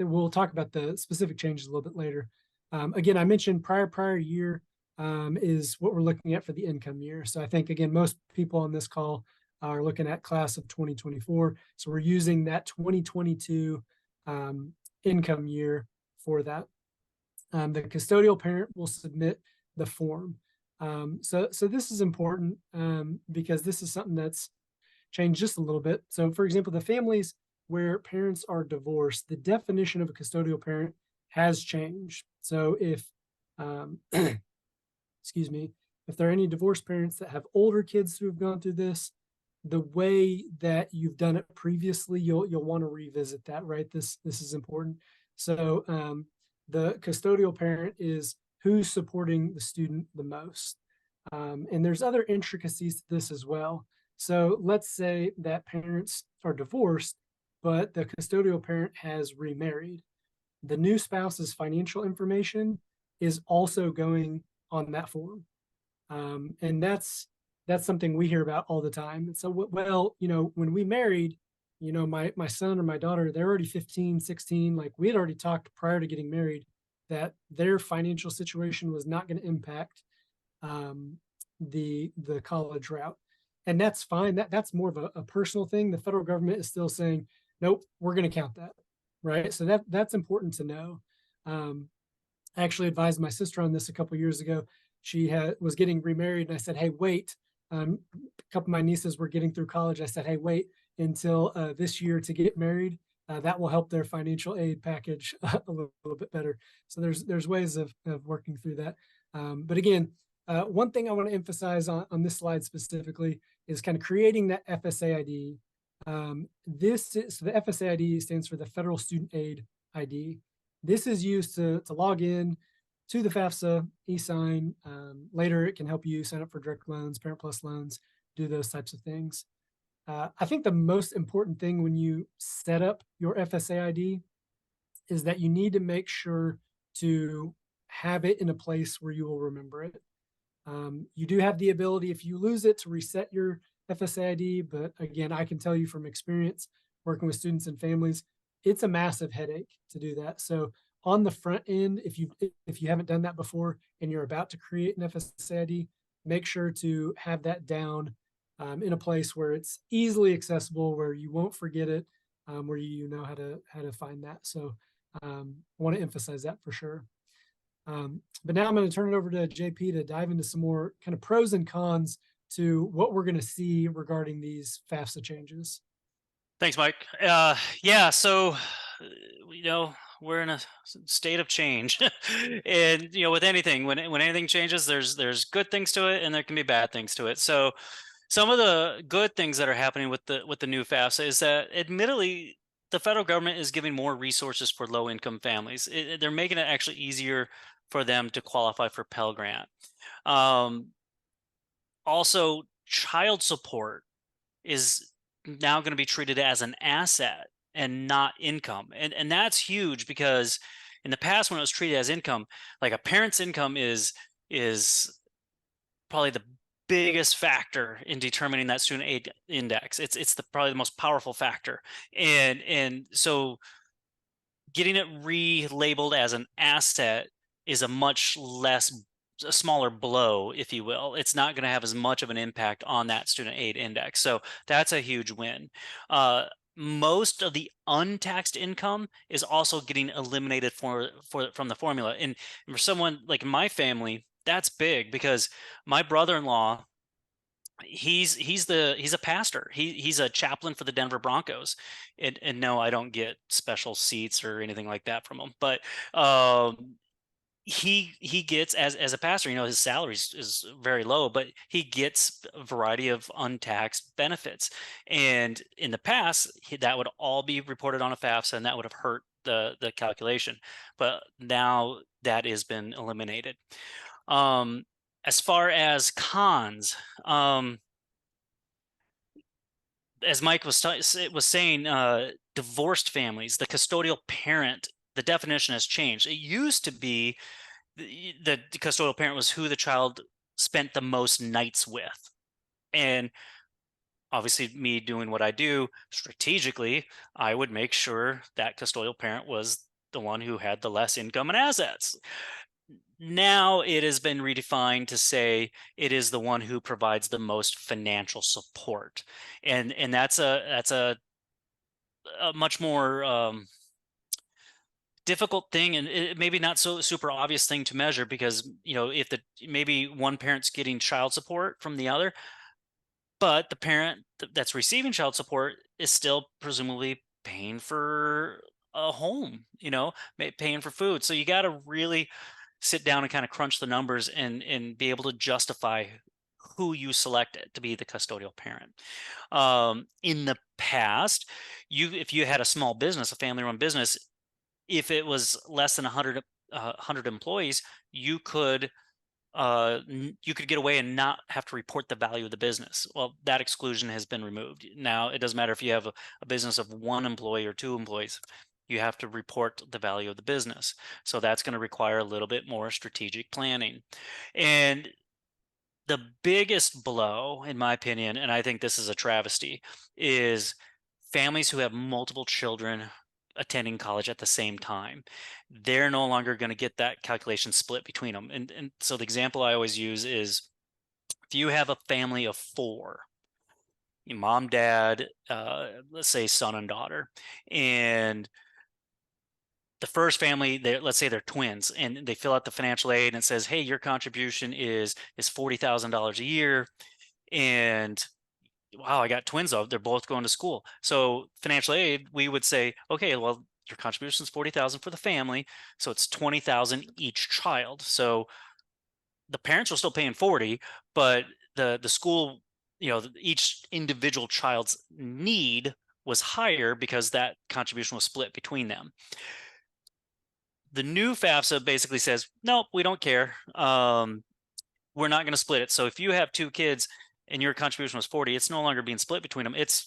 we'll talk about the specific changes a little bit later. Again, I mentioned prior year is what we're looking at for the income year. So I think, again, most people on this call are looking at class of 2024. So we're using that 2022 income year for that. The custodial parent will submit the form. So this is important because this is something that's changed just a little bit. So for example, the families where parents are divorced, the definition of a custodial parent has changed. So if excuse me, if there are any divorced parents that have older kids who have gone through this, the way that you've done it previously, you'll want to revisit that, right? This is important. So the custodial parent is who's supporting the student the most. And there's other intricacies to this as well. So let's say that parents are divorced, but the custodial parent has remarried. The new spouse's financial information is also going on that form. And that's something we hear about all the time. And so, well, when we married, my son or my daughter, they're already 15, 16. Like, we had already talked prior to getting married that their financial situation was not going to impact the college route. and that's fine. That's more of a personal thing. The federal government is still saying, nope, we're going to count that, right? So that's important to know. Um, I actually advised my sister on this a couple years ago. She was getting remarried, and I said, "Hey, wait." A couple of my nieces were getting through college. I said, "Hey, wait until this year to get married. That will help their financial aid package a little bit better." So there's ways of working through that. But again, one thing I want to emphasize on this slide specifically is kind of creating that FSA ID. So the FSA ID stands for the Federal Student Aid ID. This is used to log in to the FAFSA e-sign. Later, it can help you sign up for direct loans, Parent Plus loans, do those types of things. I think the most important thing when you set up your FSA ID is that you need to make sure to have it in a place where you will remember it. You do have the ability, if you lose it, to reset your FSA ID. But again, I can tell you from experience working with students and families, it's a massive headache to do that. So on the front end, if you haven't done that before and you're about to create an FSA ID, make sure to have that down in a place where it's easily accessible, where you won't forget it, where you know how to find that. So I want to emphasize that for sure. But now I'm going to turn it over to JP to dive into some more kind of pros and cons to what we're going to see regarding these FAFSA changes. Thanks, Mike. Yeah, so we're in a state of change, and with anything, when anything changes, there's good things to it, and there can be bad things to it. So, some of the good things that are happening with the new FAFSA is that, admittedly, the federal government is giving more resources for low income families. They're making it actually easier for them to qualify for Pell Grant. Um, Also, child support is now going to be treated as an asset and not income. And that's huge, because in the past, when it was treated as income, like a parent's income is probably the biggest factor in determining that student aid index. It's probably the most powerful factor. And so getting it relabeled as an asset is a smaller blow, if you will. It's not going to have as much of an impact on that student aid index. So that's a huge win. Most of the untaxed income is also getting eliminated from the formula. And for someone like my family, that's big, because my brother-in-law, he's a pastor. He's a chaplain for the Denver Broncos. And no, I don't get special seats or anything like that from him. But he gets, as a pastor, his salary is very low, but he gets a variety of untaxed benefits. And in the past, that would all be reported on a FAFSA, and that would have hurt the calculation. But now that has been eliminated. As far as cons, as Mike was saying, divorced families, the custodial parent, the definition has changed. It used to be the custodial parent was who the child spent the most nights with. And obviously, me doing what I do strategically, I would make sure that custodial parent was the one who had the less income and assets. Now it has been redefined to say it is the one who provides the most financial support. And that's a much more difficult thing, and maybe not so super obvious thing to measure, because if maybe one parent's getting child support from the other, but the parent that's receiving child support is still presumably paying for a home, paying for food. So you got to really sit down and kind of crunch the numbers and be able to justify who you selected to be the custodial parent. In the past, if you had a small business, a family-run business, if it was less than 100 employees, you could get away and not have to report the value of the business. Well, that exclusion has been removed. Now it doesn't matter if you have a business of one employee or two employees, you have to report the value of the business. So that's going to require a little bit more strategic planning. And the biggest blow, in my opinion, and I think this is a travesty, is families who have multiple children attending college at the same time. They're no longer going to get that calculation split between them. And so the example I always use is, if you have a family of four, your mom, dad, let's say son and daughter, and the first family, they, let's say they're twins, and they fill out the financial aid, and it says, "Hey, your contribution is $40,000 a year," and wow, I got twins though. They're both going to school. So financial aid, we would say, okay, well, your contribution is 40,000 for the family, so it's 20,000 each child. So the parents are still paying 40, but the school, each individual child's need was higher because that contribution was split between them. The new FAFSA basically says, nope, we don't care. We're not going to split it. So if you have two kids and your contribution was 40, it's no longer being split between them. It's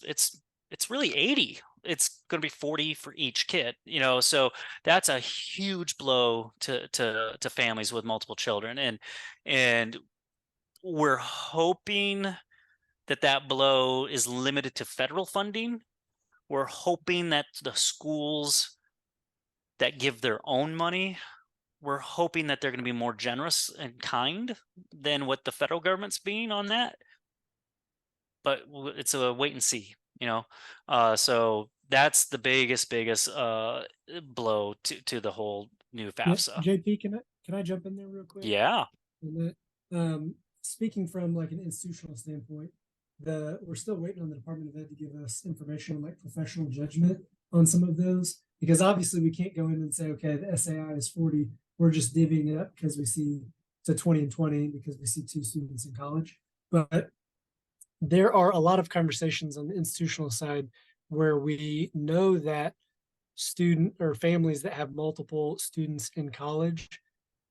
really 80. It's going to be 40 for each kid, so that's a huge blow to families with multiple children. And we're hoping that that blow is limited to federal funding. We're hoping that the schools that give their own money, we're hoping that they're going to be more generous and kind than what the federal government's being on that. But it's a wait and see, so that's the biggest blow to the whole new Yeah, FAFSA. JP, can I jump in there real quick? Yeah. And that, speaking from like an institutional standpoint, we're still waiting on the Department of Ed to give us information on like professional judgment on some of those, because obviously we can't go in and say, okay, the SAI is 40. We're just divvying it up because we see to 20 and 20 because we see two students in college. But there are a lot of conversations on the institutional side where we know that student or families that have multiple students in college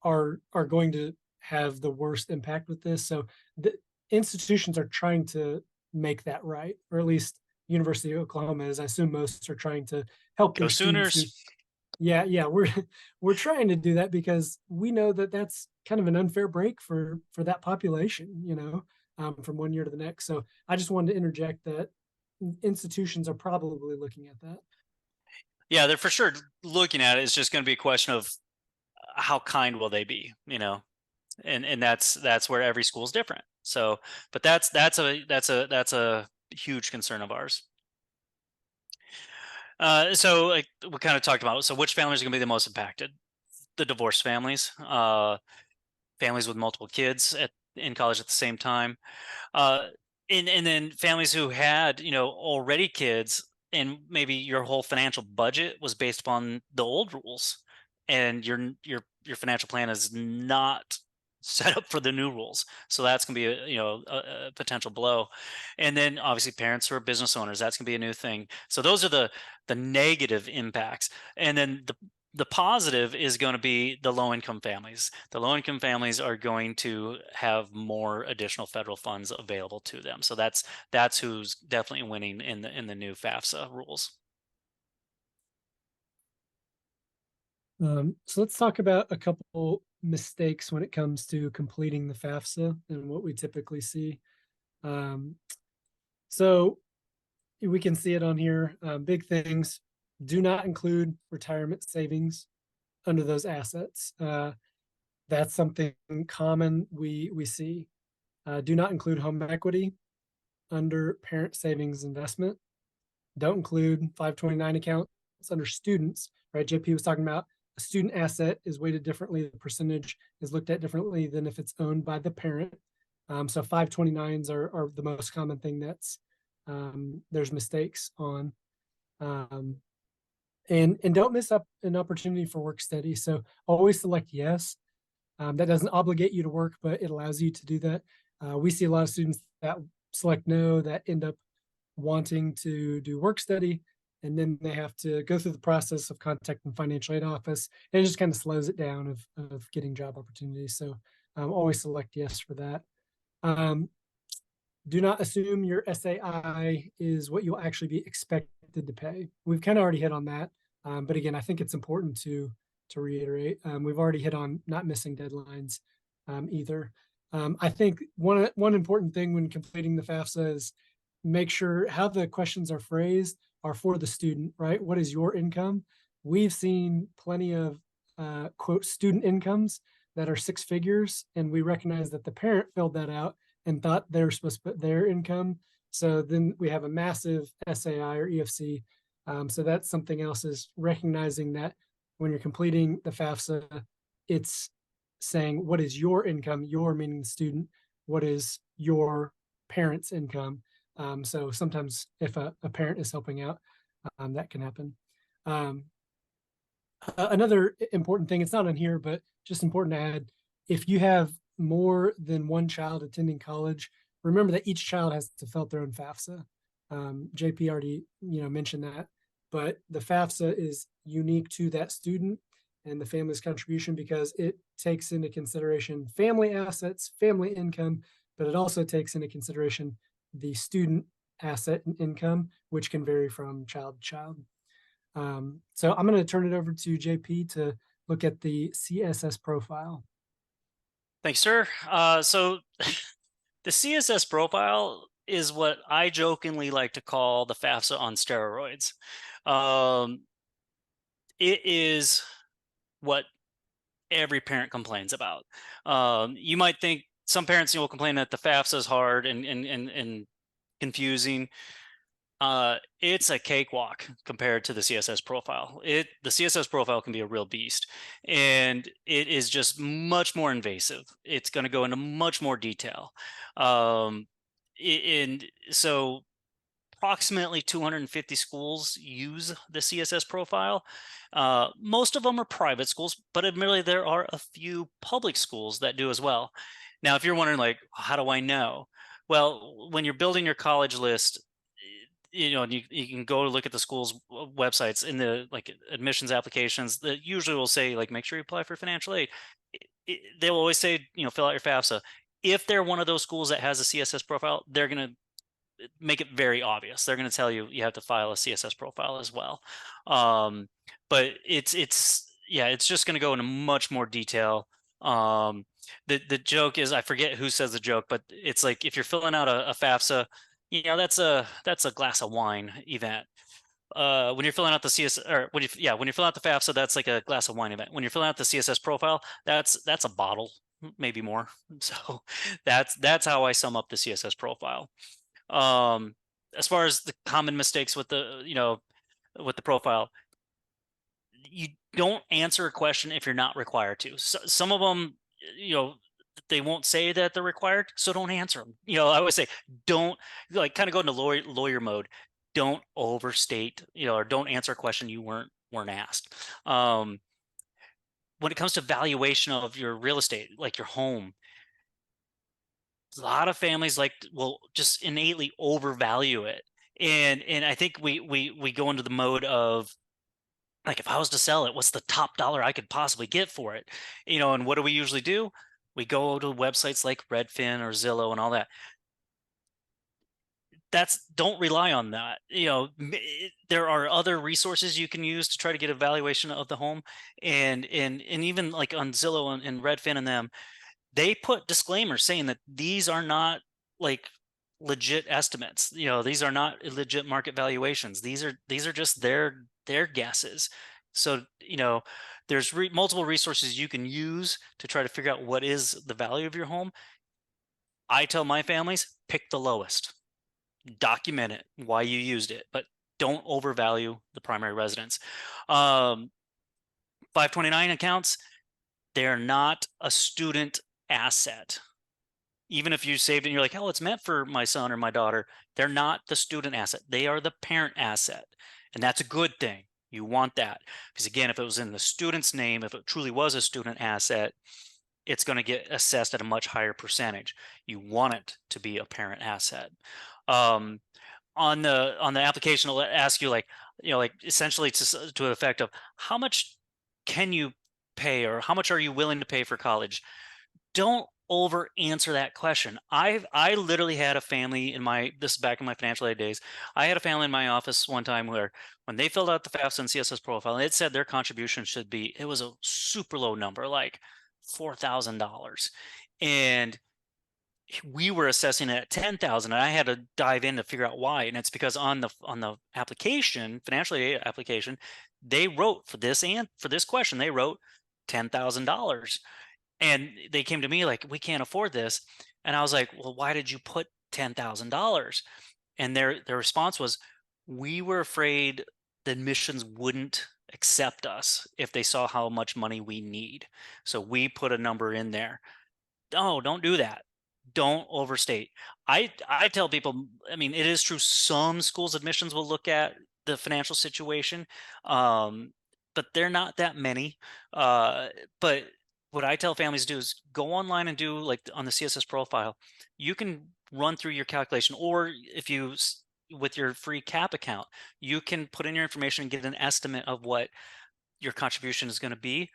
are going to have the worst impact with this. So the institutions are trying to make that right, or at least University of Oklahoma is. I assume most are trying to help Go their students who, Sooners. yeah, we're trying to do that because we know that that's kind of an unfair break for that population, from one year to the next. So I just wanted to interject that institutions are probably looking at that. Yeah, they're for sure looking at it. It's just going to be a question of how kind will they be, and that's where every school is different. So, but that's a huge concern of ours. So like we kind of talked about, so which families are going to be the most impacted? The divorced families, families with multiple kids in college at the same time, uh, and then families who had already kids, and maybe your whole financial budget was based upon the old rules, and your financial plan is not set up for the new rules. So that's going to be a potential blow. And then obviously parents who are business owners, that's going to be a new thing. So those are the negative impacts. And then the positive is going to be the low income families. The low income families are going to have more additional federal funds available to them. So that's who's definitely winning in the new FAFSA rules. So let's talk about a couple mistakes when it comes to completing the FAFSA and what we typically see. Um, so we can see it on here. Big things: do not include retirement savings under those assets. That's something common we see. Do not include home equity under parent savings investment. Don't include 529 accounts under students, right? JP was talking about a student asset is weighted differently. The percentage is looked at differently than if it's owned by the parent. So 529s are the most common thing that's there's mistakes on. And don't miss up an opportunity for work study. So always select yes. That doesn't obligate you to work, but it allows you to do that. We see a lot of students that select no that end up wanting to do work study, and then they have to go through the process of contacting the financial aid office, and it just kind of slows it down of getting job opportunities. So always select yes for that. Do not assume your SAI is what you'll actually be expected to pay. We've kind of already hit on that, but again, I think it's important to reiterate. We've already hit on not missing deadlines either. I think one important thing when completing the FAFSA is make sure how the questions are phrased are for the student, right? What is your income? We've seen plenty of quote student incomes that are six figures, and we recognize that the parent filled that out and thought they were supposed to put their income. So then we have a massive SAI or EFC. So that's something else, is recognizing that when you're completing the FAFSA, it's saying what is your income, your meaning the student, what is your parent's income. So sometimes if a parent is helping out, that can happen. Um, Another important thing, it's not on here, but just important to add, if you have more than one child attending college, remember that each child has to fill out their own FAFSA. JP already, mentioned that, but the FAFSA is unique to that student and the family's contribution because it takes into consideration family assets, family income, but it also takes into consideration the student asset and income, which can vary from child to child. So I'm going to turn it over to JP to look at the CSS profile. Thanks, sir. So the CSS profile is what I jokingly like to call the FAFSA on steroids. It is what every parent complains about. You might think some parents will complain that the FAFSA is hard and confusing. It's a cakewalk compared to the CSS profile. The CSS profile can be a real beast, and it is just much more invasive. It's going to go into much more detail. And so approximately 250 schools use the CSS profile. Most of them are private schools, but admittedly, there are a few public schools that do as well. Now, if you're wondering, like, how do I know? Well, when you're building your college list, and you can go to look at the school's websites in the like admissions applications that usually will say like make sure you apply for financial aid. They'll always say fill out your FAFSA. If they're one of those schools that has a CSS profile, they're going to make it very obvious. They're going to tell you you have to file a CSS profile as well. But it's just going to go into much more detail. The joke is, I forget who says the joke, but it's like if you're filling out a FAFSA, that's a glass of wine event. When you're filling out the CSS, or when you're filling out the FAFSA, that's like a glass of wine event. When you're filling out the CSS profile, that's a bottle, maybe more. So that's how I sum up the CSS profile. As far as the common mistakes with the profile, you don't answer a question if you're not required to. So, some of them, they won't say that they're required, so don't answer them. I always say don't kind of go into lawyer mode. Don't overstate, or don't answer a question you weren't asked. When it comes to valuation of your real estate, like your home, a lot of families will just innately overvalue it, and I think we go into the mode of like, if I was to sell it, what's the top dollar I could possibly get for it? And what do we usually do? We go to websites like Redfin or Zillow and all that. Don't rely on that. There are other resources you can use to try to get a valuation of the home, and even like on Zillow and Redfin and them, they put disclaimers saying that these are not like legit estimates. These are not legit market valuations. These are just their guesses. So there's multiple resources you can use to try to figure out what is the value of your home. I tell my families, pick the lowest, document it, why you used it, but don't overvalue the primary residence. 529 accounts, they're not a student asset. Even if you saved it and you're like, oh, it's meant for my son or my daughter, they're not the student asset. They are the parent asset. And that's a good thing. You want that. Because again, if it was in the student's name, if it truly was a student asset, it's going to get assessed at a much higher percentage. You want it to be a parent asset. On the application, it'll ask you like essentially to the effect of how much can you pay, or how much are you willing to pay for college? Don't over answer that question. I literally had a family this is back in my financial aid days. I had a family in my office one time where when they filled out the FAFSA and CSS profile, it said their contribution it was a super low number, like $4,000. And we were assessing it at 10,000, and I had to dive in to figure out why. And it's because on the application, financial aid application, they wrote for this question, they wrote $10,000. And they came to me like, we can't afford this. And I was like, well, why did you put $10,000? And their response was, we were afraid the admissions wouldn't accept us if they saw how much money we need. So we put a number in there. Oh, don't do that. Don't overstate. I tell people, I mean, it is true some schools admissions will look at the financial situation, um, but they're not that many. Uh, but what I tell families to do is go online and do like on the CSS profile, you can run through your calculation, or if you with your free CAP account, you can put in your information and get an estimate of what your contribution is going to be.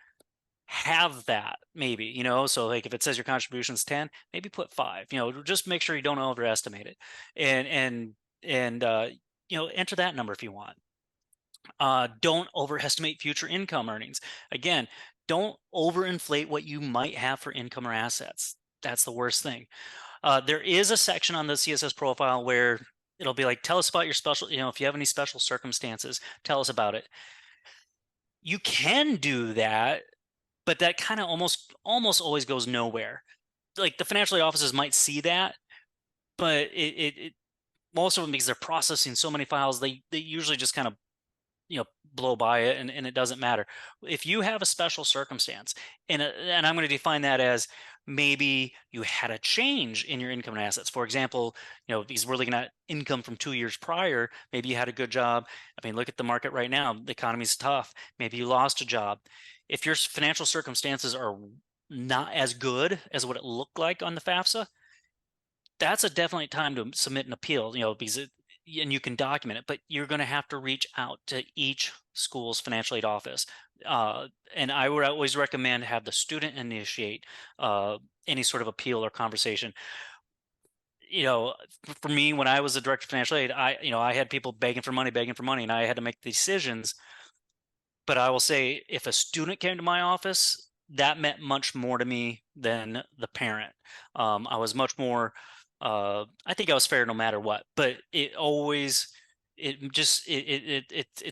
Have that maybe, so like if it says your contribution is 10, maybe put 5, just make sure you don't overestimate it. And enter that number if you want. Don't overestimate future income earnings. Again, don't overinflate what you might have for income or assets. That's the worst thing. There is a section on the CSS profile where it'll be like, tell us about your special, if you have any special circumstances, tell us about it. You can do that, but that kind of almost always goes nowhere. Like the financial aid offices might see that, but it most of them, because they're processing so many files, they usually just kind of blow by it, and it doesn't matter. If you have a special circumstance, and I'm going to define that as maybe you had a change in your income and assets. For example, because we're looking at income from 2 years prior, maybe you had a good job. I mean, look at the market right now. The economy's tough. Maybe you lost a job. If your financial circumstances are not as good as what it looked like on the FAFSA, that's a definitely time to submit an appeal, because and you can document it, but you're going to have to reach out to each school's financial aid office. And I would always recommend have the student initiate any sort of appeal or conversation. For me, when I was a director of financial aid, I had people begging for money, and I had to make decisions. But I will say, if a student came to my office, that meant much more to me than the parent. I was much more, I think I was fair no matter what, but it's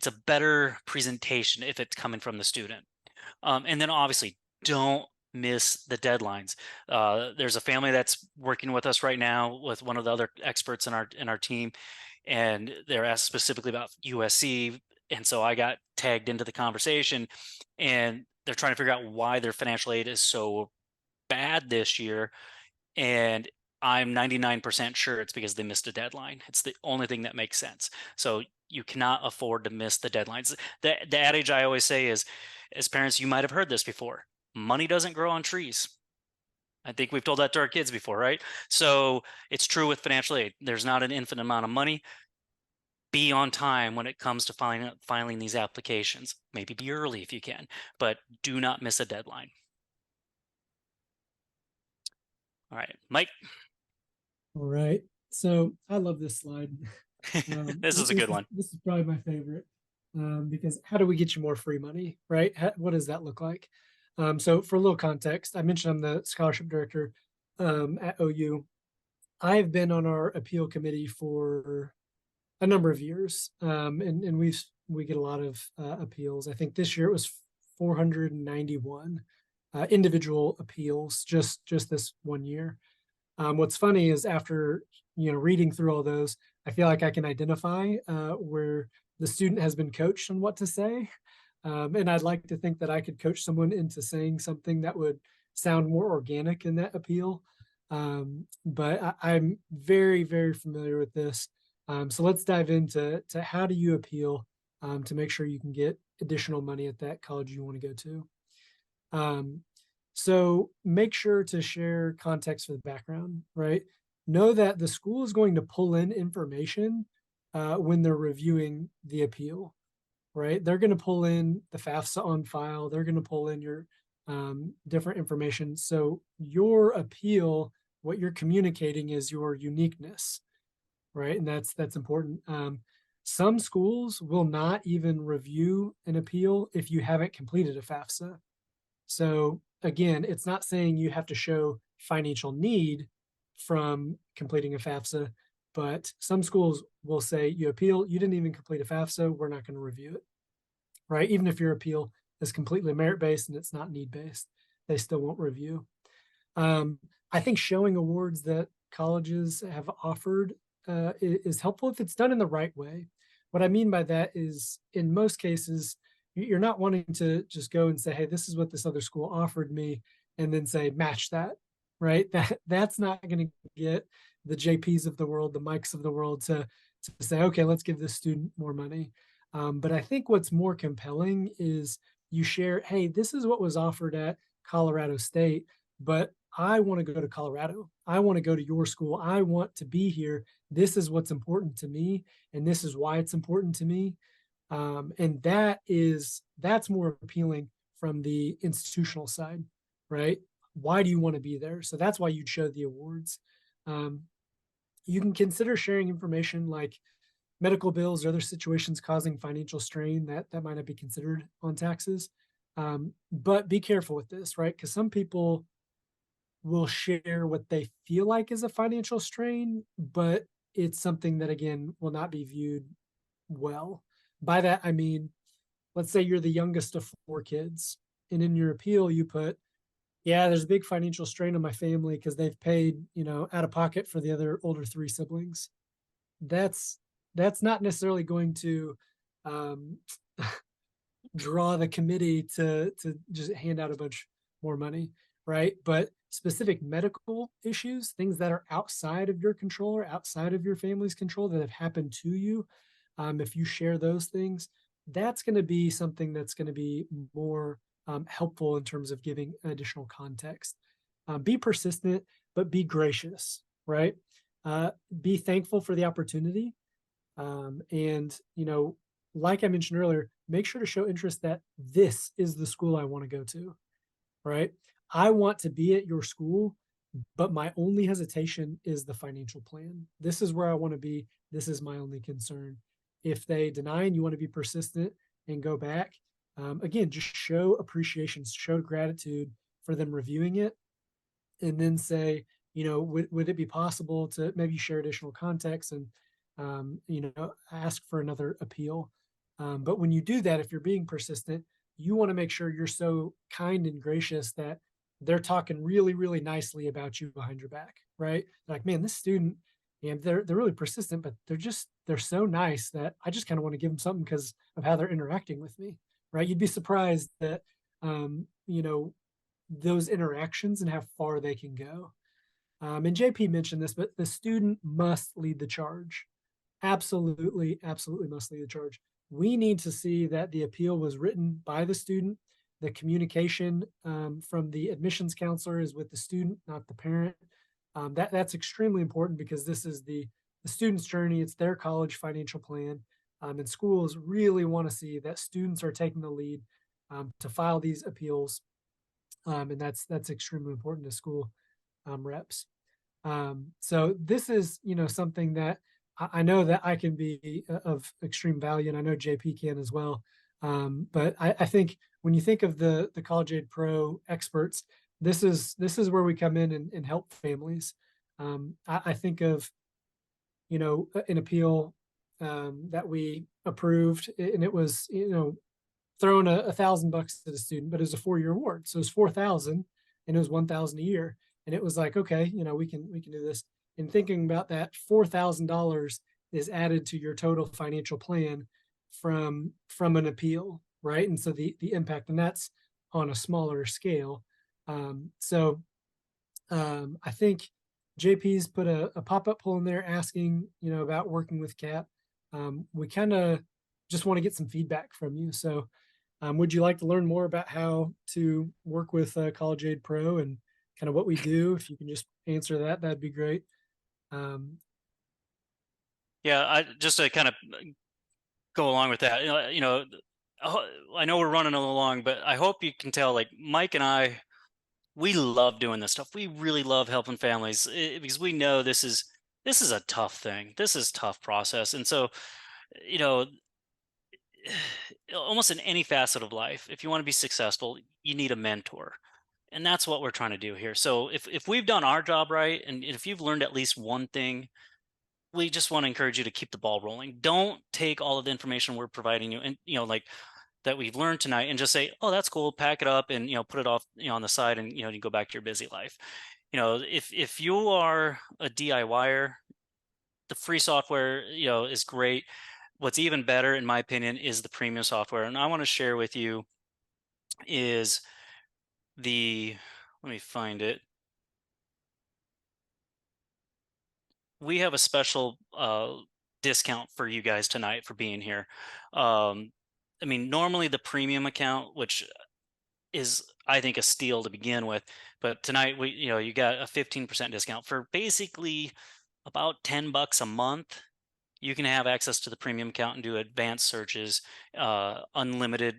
a better presentation if it's coming from the student. And then obviously don't miss the deadlines. There's a family that's working with us right now with one of the other experts in our team, and they're asked specifically about USC. And so I got tagged into the conversation, and they're trying to figure out why their financial aid is so bad this year. And I'm 99% sure it's because they missed a deadline. It's the only thing that makes sense. So you cannot afford to miss the deadlines. The adage I always say is, as parents, you might have heard this before: money doesn't grow on trees. I think we've told that to our kids before, right? So it's true with financial aid. There's not an infinite amount of money. Be on time when it comes to filing these applications. Maybe be early if you can, but do not miss a deadline. All right, Mike. All right. So I love this slide. This is a good one. This is probably my favorite, because how do we get you more free money, right? What does that look like? So for a little context, I mentioned I'm the scholarship director at OU. I've been on our appeal committee for a number of years, and we get a lot of appeals. I think this year it was 491 individual appeals just this one year. What's funny is after reading through all those, I feel like I can identify where the student has been coached on what to say, and I'd like to think that I could coach someone into saying something that would sound more organic in that appeal. But I'm very, very familiar with this. So let's dive into how do you appeal to make sure you can get additional money at that college you want to go to. So make sure to share context for the background, right? Know that the school is going to pull in information when they're reviewing the appeal, right? They're going to pull in the FAFSA on file. They're going to pull in your different information. So your appeal, what you're communicating is your uniqueness, right? And that's important. Some schools will not even review an appeal if you haven't completed a FAFSA. So again, it's not saying you have to show financial need from completing a FAFSA, but some schools will say you appeal, you didn't even complete a FAFSA, we're not going to review it, right? Even if your appeal is completely merit-based and it's not need-based, they still won't review. I think showing awards that colleges have offered is helpful if it's done in the right way. What I mean by that is, in most cases, you're not wanting to just go and say, "Hey, this is what this other school offered me," and then say, "Match that." Right? That's not going to get the JPs of the world, the Mikes of the world to say, "Okay, let's give this student more money." But I think what's more compelling is you share, "Hey, this is what was offered at Colorado State, but I want to go to Colorado. I want to go to your school. I want to be here. This is what's important to me, and this is why it's important to me." And that's more appealing from the institutional side, right? Why do you want to be there? So that's why you'd show the awards. Um, you can consider sharing information like medical bills or other situations causing financial strain that might not be considered on taxes. But be careful with this, right? Because some people will share what they feel like is a financial strain, but it's something that again will not be viewed well. By that I mean, let's say you're the youngest of four kids, and in your appeal you put, "Yeah, there's a big financial strain on my family because they've paid, out of pocket for the other older three siblings." That's that's not necessarily going to um, draw the committee to just hand out a bunch more money, right? But specific medical issues, things that are outside of your control or outside of your family's control that have happened to you, if you share those things, that's going to be something that's going to be more helpful in terms of giving additional context. Be persistent, but be gracious, right? Be thankful for the opportunity, and like I mentioned earlier, make sure to show interest that this is the school I want to go to, right? I want to be at your school, but my only hesitation is the financial plan. This is where I want to be. This is my only concern. If they deny and you want to be persistent and go back, again, just show appreciation, show gratitude for them reviewing it, and then say, would it be possible to maybe share additional context and, ask for another appeal. But when you do that, if you're being persistent, you want to make sure you're so kind and gracious that they're talking really, really nicely about you behind your back, right? Like, man, this student, and they're really persistent, but they're so nice that I just kind of want to give them something because of how they're interacting with me, right? You'd be surprised that those interactions and how far they can go. And JP mentioned this, but the student must lead the charge. Absolutely, absolutely must lead the charge. We need to see that the appeal was written by the student. The communication from the admissions counselor is with the student, not the parent. That's extremely important because this is the student's journey. It's their college financial plan. And schools really want to see that students are taking the lead to file these appeals, and that's extremely important to school reps. So this is something that I know that I can be of extreme value, and I know JP can as well. But I think when you think of the College Aid Pro experts, this is where we come in and help families. I think of an appeal that we approved, and it was throwing $1,000 to the student, but it was a 4-year award. So it was 4,000 and it was 1,000 a year. And it was like, okay, we can do this. And thinking about that, $4,000 is added to your total financial plan from an appeal, right? And so the impact, and that's on a smaller scale. I think JP's put a pop-up poll in there asking, about working with CAP. We kind of just want to get some feedback from you. So would you like to learn more about how to work with College Aid Pro and kind of what we do? If you can just answer that, that'd be great. Yeah, I just to kind of go along with that. I know we're running along, but I hope you can tell, like Mike and I, we love doing this stuff. We really love helping families because we know this is a tough thing. This is tough process, and so you know, almost in any facet of life, if you want to be successful, you need a mentor. And that's what we're trying to do here. So if we've done our job right, and if you've learned at least one thing, we just want to encourage you to keep the ball rolling. Don't take all of the information we're providing you and like that we've learned tonight and just say, "Oh, that's cool," pack it up and put it off on the side, and you go back to your busy life. If you are a DIYer, the free software, is great. What's even better, in my opinion, is the premium software. And I want to share with you is the, let me find it. We have a special discount for you guys tonight for being here. I mean, normally the premium account, which is I think a steal to begin with, but tonight you got a 15% discount for basically about $10 a month. You can have access to the premium account and do advanced searches, unlimited,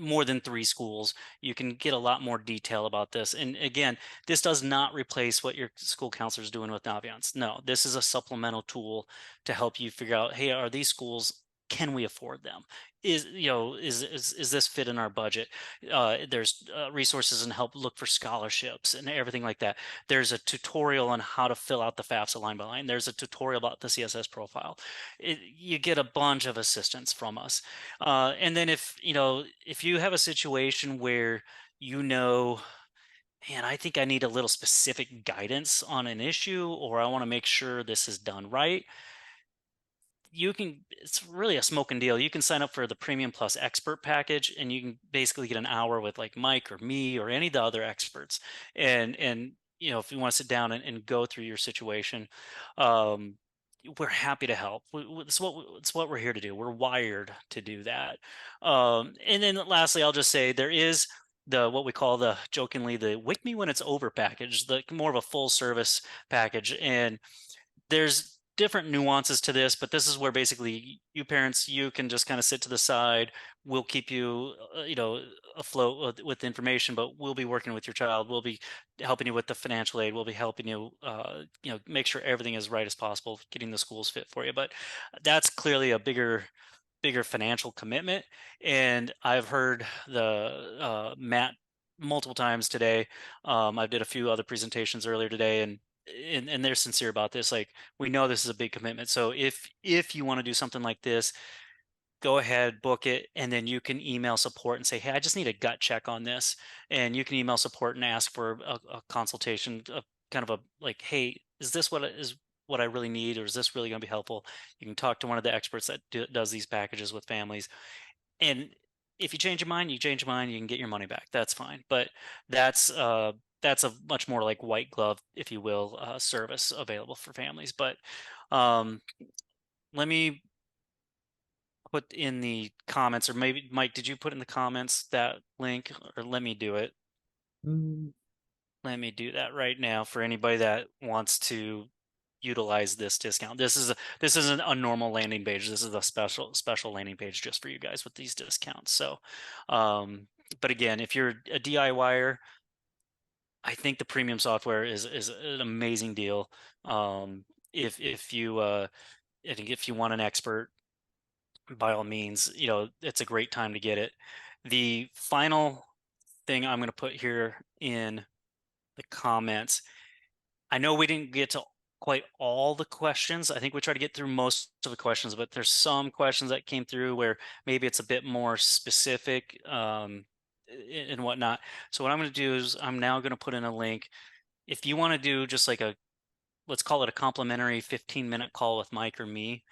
more than 3 schools. You can get a lot more detail about this. And again, this does not replace what your school counselor is doing with Naviance. No, this is a supplemental tool to help you figure out, hey, are these schools, can we afford them? Is this fit in our budget? There's resources and help look for scholarships and everything like that. There's a tutorial on how to fill out the FAFSA line by line. There's a tutorial about the CSS profile. You get a bunch of assistance from us. And then if you have a situation where man, I think I need a little specific guidance on an issue, or I want to make sure this is done right, it's really a smoking deal. You can sign up for the premium plus expert package, and you can basically get an hour with like Mike or me or any of the other experts. And if you want to sit down and go through your situation, um, we're happy to help. It's what we're here to do. We're wired to do that. And then lastly, I'll just say there is the what we call the jokingly the "wake me when it's over" package, the more of a full service package. And there's different nuances to this, but this is where basically you parents, you can just kind of sit to the side. We'll keep you, afloat with information, but we'll be working with your child. We'll be helping you with the financial aid. We'll be helping you, make sure everything is right as possible, getting the schools fit for you. But that's clearly a bigger financial commitment. And I've heard the Matt multiple times today. I did a few other presentations earlier today, and they're sincere about this. Like, we know this is a big commitment. So if you want to do something like this, go ahead, book it, and then you can email support and say, hey, I just need a gut check on this. And you can email support and ask for a consultation, kind of a like, hey, is this what I really need, or is this really going to be helpful? You can talk to one of the experts that does these packages with families. And if you change your mind, you change your mind, you can get your money back. That's fine. But that's a much more like white glove, if you will, service available for families. But um, let me put in the comments, or maybe Mike, did you put in the comments that link, or let me do it? Mm, Let me do that right now for anybody that wants to utilize this discount. This isn't a normal landing page. This is a special landing page just for you guys with these discounts. So, but again, if you're a DIYer, I think the premium software is an amazing deal. If you I think if you want an expert, by all means, it's a great time to get it. The final thing I'm going to put here in the comments, I know we didn't get to quite all the questions. I think we tried to get through most of the questions, but there's some questions that came through where maybe it's a bit more specific, and whatnot. So what I'm going to do is I'm now going to put in a link. If you want to do just like let's call it a complimentary 15-minute call with Mike or me,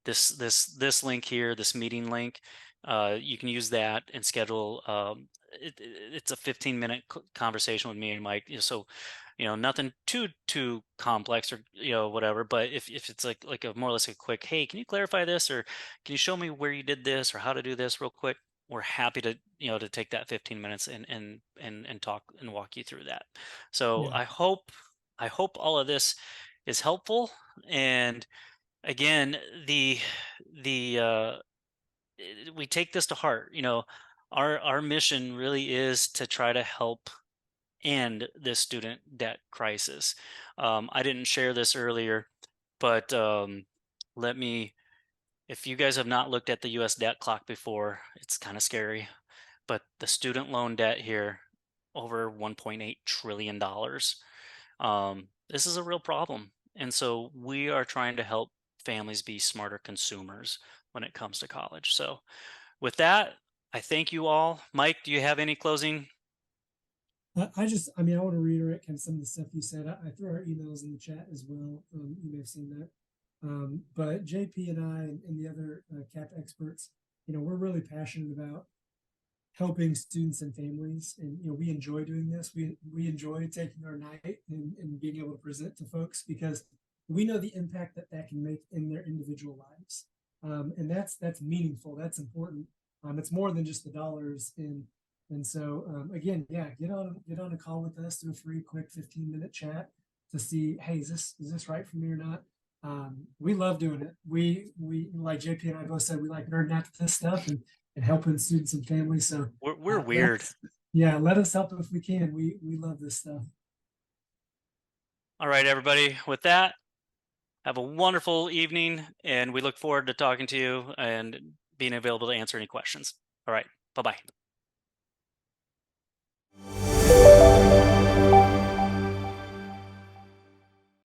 this link here, this meeting link, you can use that and schedule. It's a 15-minute conversation with me and Mike. So, nothing too complex, or whatever. But if it's like a more or less a quick, hey, can you clarify this, or can you show me where you did this, or how to do this real quick? We're happy to to take that 15 minutes and talk and walk you through that. So yeah. I hope all of this is helpful. And again, the we take this to heart. Our mission really is to try to help end this student debt crisis. I didn't share this earlier, but let me. If you guys have not looked at the U.S. debt clock before, it's kind of scary. But the student loan debt here, over $1.8 trillion. This is a real problem. And so we are trying to help families be smarter consumers when it comes to college. So with that, I thank you all. Mike, do you have any closing? I mean, I want to reiterate kind of some of the stuff you said. I threw our emails in the chat as well. You may have seen that. But JP and I and the other CAP experts, we're really passionate about helping students and families. And, we enjoy doing this. We enjoy taking our night and being able to present to folks because we know the impact that that can make in their individual lives. And that's meaningful. That's important. It's more than just the dollars. And so again, yeah, get on a call with us, do a free, quick 15-minute chat to see, hey, is this right for me or not? We love doing it. We like JP and I both said we like nerding out to this stuff and helping students and families. So We're weird. yeah, let us help if we can. We love this stuff. All right, everybody. With that, have a wonderful evening, and we look forward to talking to you and being available to answer any questions. All right. Bye bye.